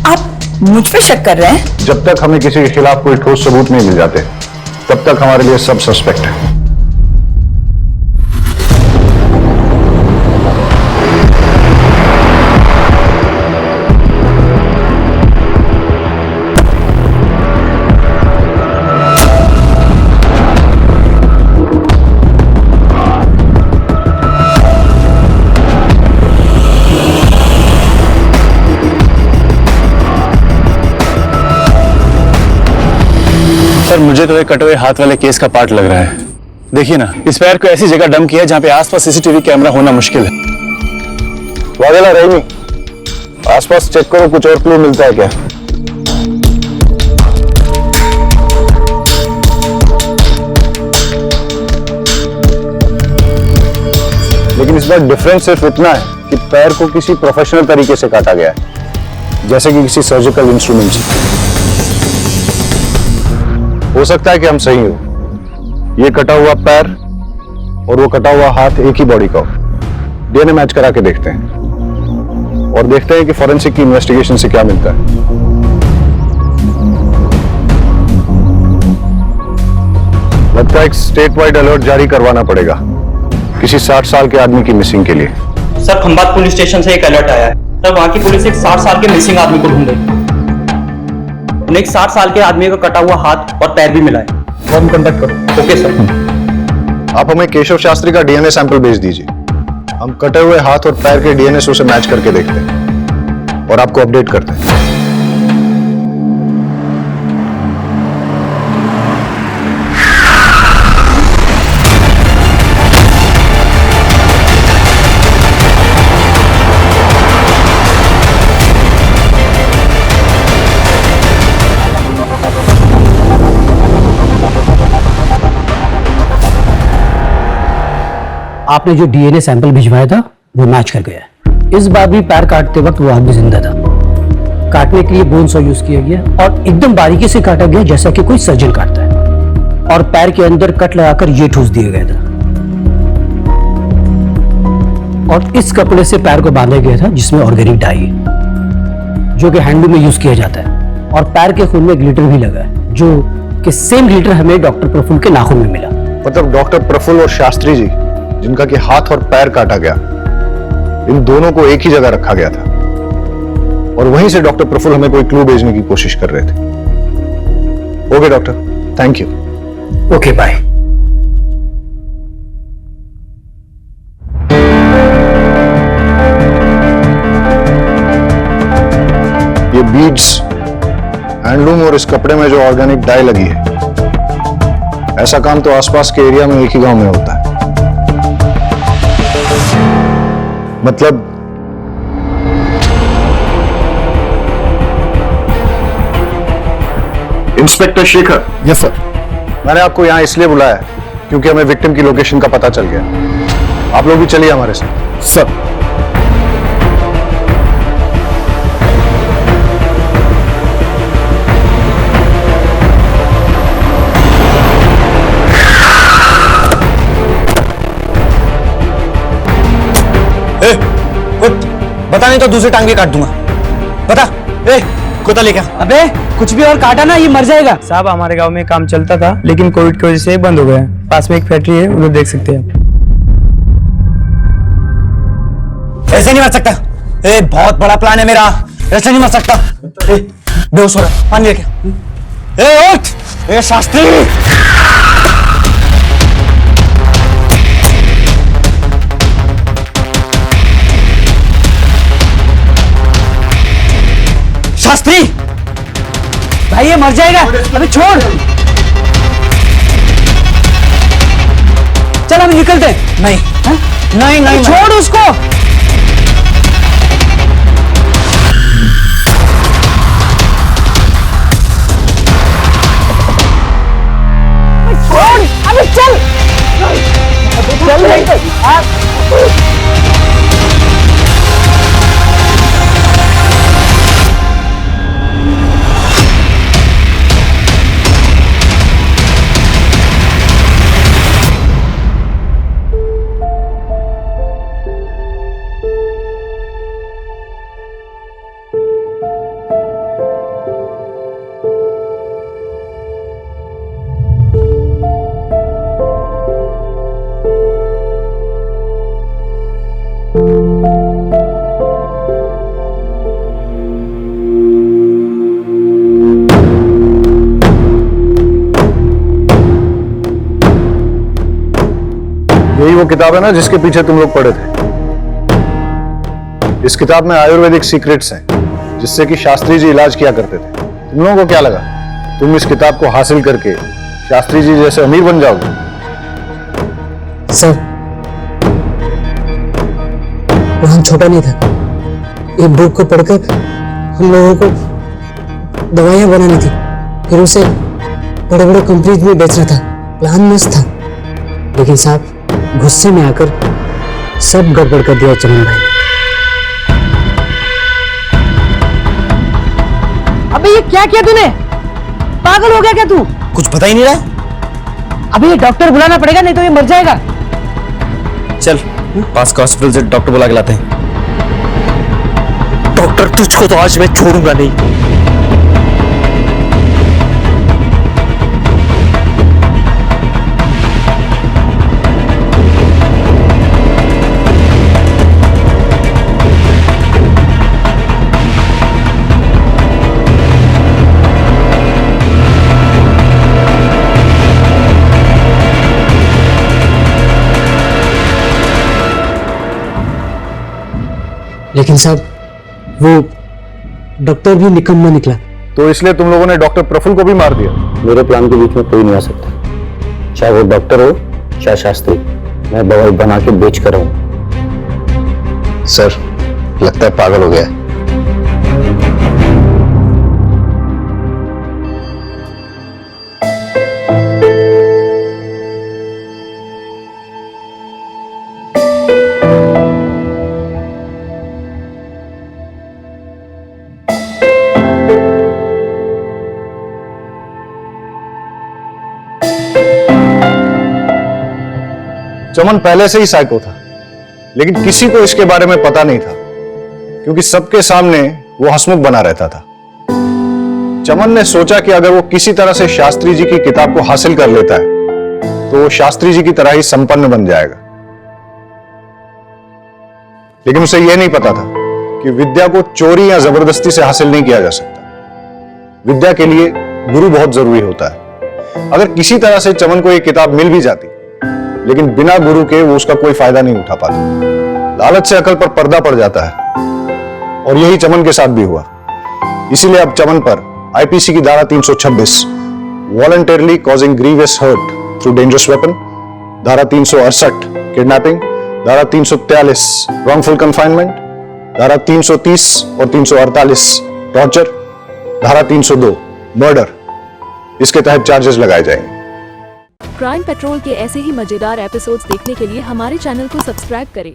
आप मुझ पे शक कर रहे हैं? जब तक हमें किसी के खिलाफ कोई ठोस सबूत नहीं मिल जाते, तब तक हमारे लिए सब सस्पेक्ट है। सर मुझे तो एक कटे हुए हाथ वाले केस का पार्ट लग रहा है। देखिए ना, इस पैर को ऐसी जगह डंप किया जहां पे आसपास सीसीटीवी कैमरा होना मुश्किल है। वादेला रही, आसपास चेक करो, कुछ और क्लू मिलता है क्या? लेकिन इस बार डिफरेंस सिर्फ इतना है कि पैर को किसी प्रोफेशनल तरीके से काटा गया है, जैसे कि किसी सर्जिकल इंस्ट्रूमेंट से। हो सकता है कि हम सही हो, ये कटा हुआ पैर और वो कटा हुआ हाथ एक ही बॉडी का हो। डीएनए मैच करा के देखते हैं और देखते हैं कि फॉरेंसिक की इन्वेस्टिगेशन से क्या मिलता है। लगता है एक स्टेट वाइड अलर्ट जारी करवाना पड़ेगा किसी 60 साल के आदमी की मिसिंग के लिए। सर खंबात पुलिस स्टेशन से एक अलर्ट आया है। सर वहां की पुलिस एक 60 साल के मिसिंग आदमी को ढूंढ रही है। उन्हें एक 60 साल के आदमी का कटा हुआ हाथ और पैर भी मिला है। फॉर्म कंडक्ट करो। Okay sir. आप हमें केशव शास्त्री का डीएनए सैंपल भेज दीजिए। हम कटे हुए हाथ और पैर के डीएनए से उसे मैच करके देखते हैं और आपको अपडेट करते हैं। आपने जो डीएनए सैंपल भिजवाया था वो मैच कर गया है। इस बार भी पैर काटते वक्त वो आदमी जिंदा था। काटने के लिए बोन सॉ यूज किया गया और एकदम बारीकी से काटा गया जैसा कि कोई सर्जन काटता है, और पैर के अंदर कट लगाकर ये ठूस दिया गया था और इस कपड़े से पैर को बांधा गया था जिसमें ऑर्गेनिक डाई है जो कि हैंडलूम में यूज किया जाता है, और पैर के खून में ग्लिटर भी लगा है जो कि सेम ग्लिटर हमें डॉक्टर प्रफुल्ल के नाखून में मिला। मतलब डॉक्टर प्रफुल्ल और शास्त्री जी जिनका कि हाथ और पैर काटा गया, इन दोनों को एक ही जगह रखा गया था और वहीं से डॉक्टर प्रफुल्ल हमें कोई क्लू भेजने की कोशिश कर रहे थे। Okay doctor, thank you. Okay bye. ये बीड्स, हैंडलूम और इस कपड़े में जो ऑर्गेनिक डाई लगी है, ऐसा काम तो आसपास के एरिया में एक ही गांव में होता है। मतलब इंस्पेक्टर शेखर। Yes sir. मैंने आपको यहां इसलिए बुलाया है क्योंकि हमें विक्टिम की लोकेशन का पता चल गया। आप लोग भी चलिए हमारे साथ। सर। नहीं तो दूसरी टांग भी काट दूंगा। बता। ए, कुत्ता लेके आ। अबे कुछ भी और काटा ना, ये मर जाएगा। साहब हमारे गांव में काम चलता था, लेकिन कोविड की वजह से बंद हो गया। पास में एक फैक्ट्री है, उधर देख सकते हैं। ऐसे नहीं मर सकता। ए, बहुत बड़ा प्लान है मेरा, ऐसे नहीं मर सकता। ए, बेहोश हो रहा, पानी लेके आ। ए उठ, ए शास्त्री। शास्त्री भाई ये मर जाएगा, अभी छोड़। चल हम निकलते हैं। नहीं हा? नहीं नहीं छोड़ उसको। छोड़, अबे चल। चल यही वो किताब है ना जिसके पीछे तुम लोग पढ़े थे। इस किताब में आयुर्वेदिक सीक्रेट्स हैं जिससे कि शास्त्री जी इलाज किया करते थे। तुम लोगों को क्या लगा तुम इस किताब को हासिल करके शास्त्री जी जैसे अमीर बन जाओगे? सर, प्लान छोटा नहीं था। एक बुक को पढ़कर हम लोगों को दवाइयां बनानी थी, फिर उसे बड़े बड़े कंपनीज में बेचना था। प्लान मस्त था, लेकिन साहब गुस्से में आकर सब गड़बड़ कर दिया चमन भाई। अबे ये क्या किया तूने? पागल हो गया क्या तू? कुछ पता ही नहीं रहा। अबे ये डॉक्टर बुलाना पड़ेगा, नहीं तो ये मर जाएगा। चल पास का हॉस्पिटल से डॉक्टर बुला के लाते हैं। डॉक्टर तुझको तो आज मैं छोड़ूंगा नहीं। लेकिन साहब वो डॉक्टर भी निकम्मा निकला। तो इसलिए तुम लोगों ने डॉक्टर प्रफुल्ल को भी मार दिया? मेरे प्लान के बीच में कोई नहीं आ सकता, चाहे वो डॉक्टर हो चाहे शास्त्री। मैं दवाई बना के बेच कर हूं। सर लगता है पागल हो गया है। चमन पहले से ही साइको था, लेकिन किसी को इसके बारे में पता नहीं था क्योंकि सबके सामने वो हंसमुख बना रहता था। चमन ने सोचा कि अगर वो किसी तरह से शास्त्री जी की किताब को हासिल कर लेता है तो वो शास्त्री जी की तरह ही संपन्न बन जाएगा। लेकिन उसे यह नहीं पता था कि विद्या को चोरी या जबरदस्ती से हासिल नहीं किया जा सकता। विद्या के लिए गुरु बहुत जरूरी होता है। अगर किसी तरह से चमन को यह किताब मिल भी जाती, लेकिन बिना गुरु के वो उसका कोई फायदा नहीं उठा पाता। लालच से अकल पर पर्दा पड़ जाता है और यही चमन के साथ भी हुआ। इसीलिए अब चमन पर आईपीसी की धारा 326 voluntarily causing grievous hurt through dangerous weapon, धारा 368 किडनैपिंग, धारा 343 रॉन्गफुल कन्फाइनमेंट, धारा 330 और 348 टॉर्चर, धारा 302 मर्डर, इसके तहत चार्जेस लगाए जाएंगे। क्राइम पेट्रोल के ऐसे ही मजेदार एपिसोड्स देखने के लिए हमारे चैनल को सब्सक्राइब करें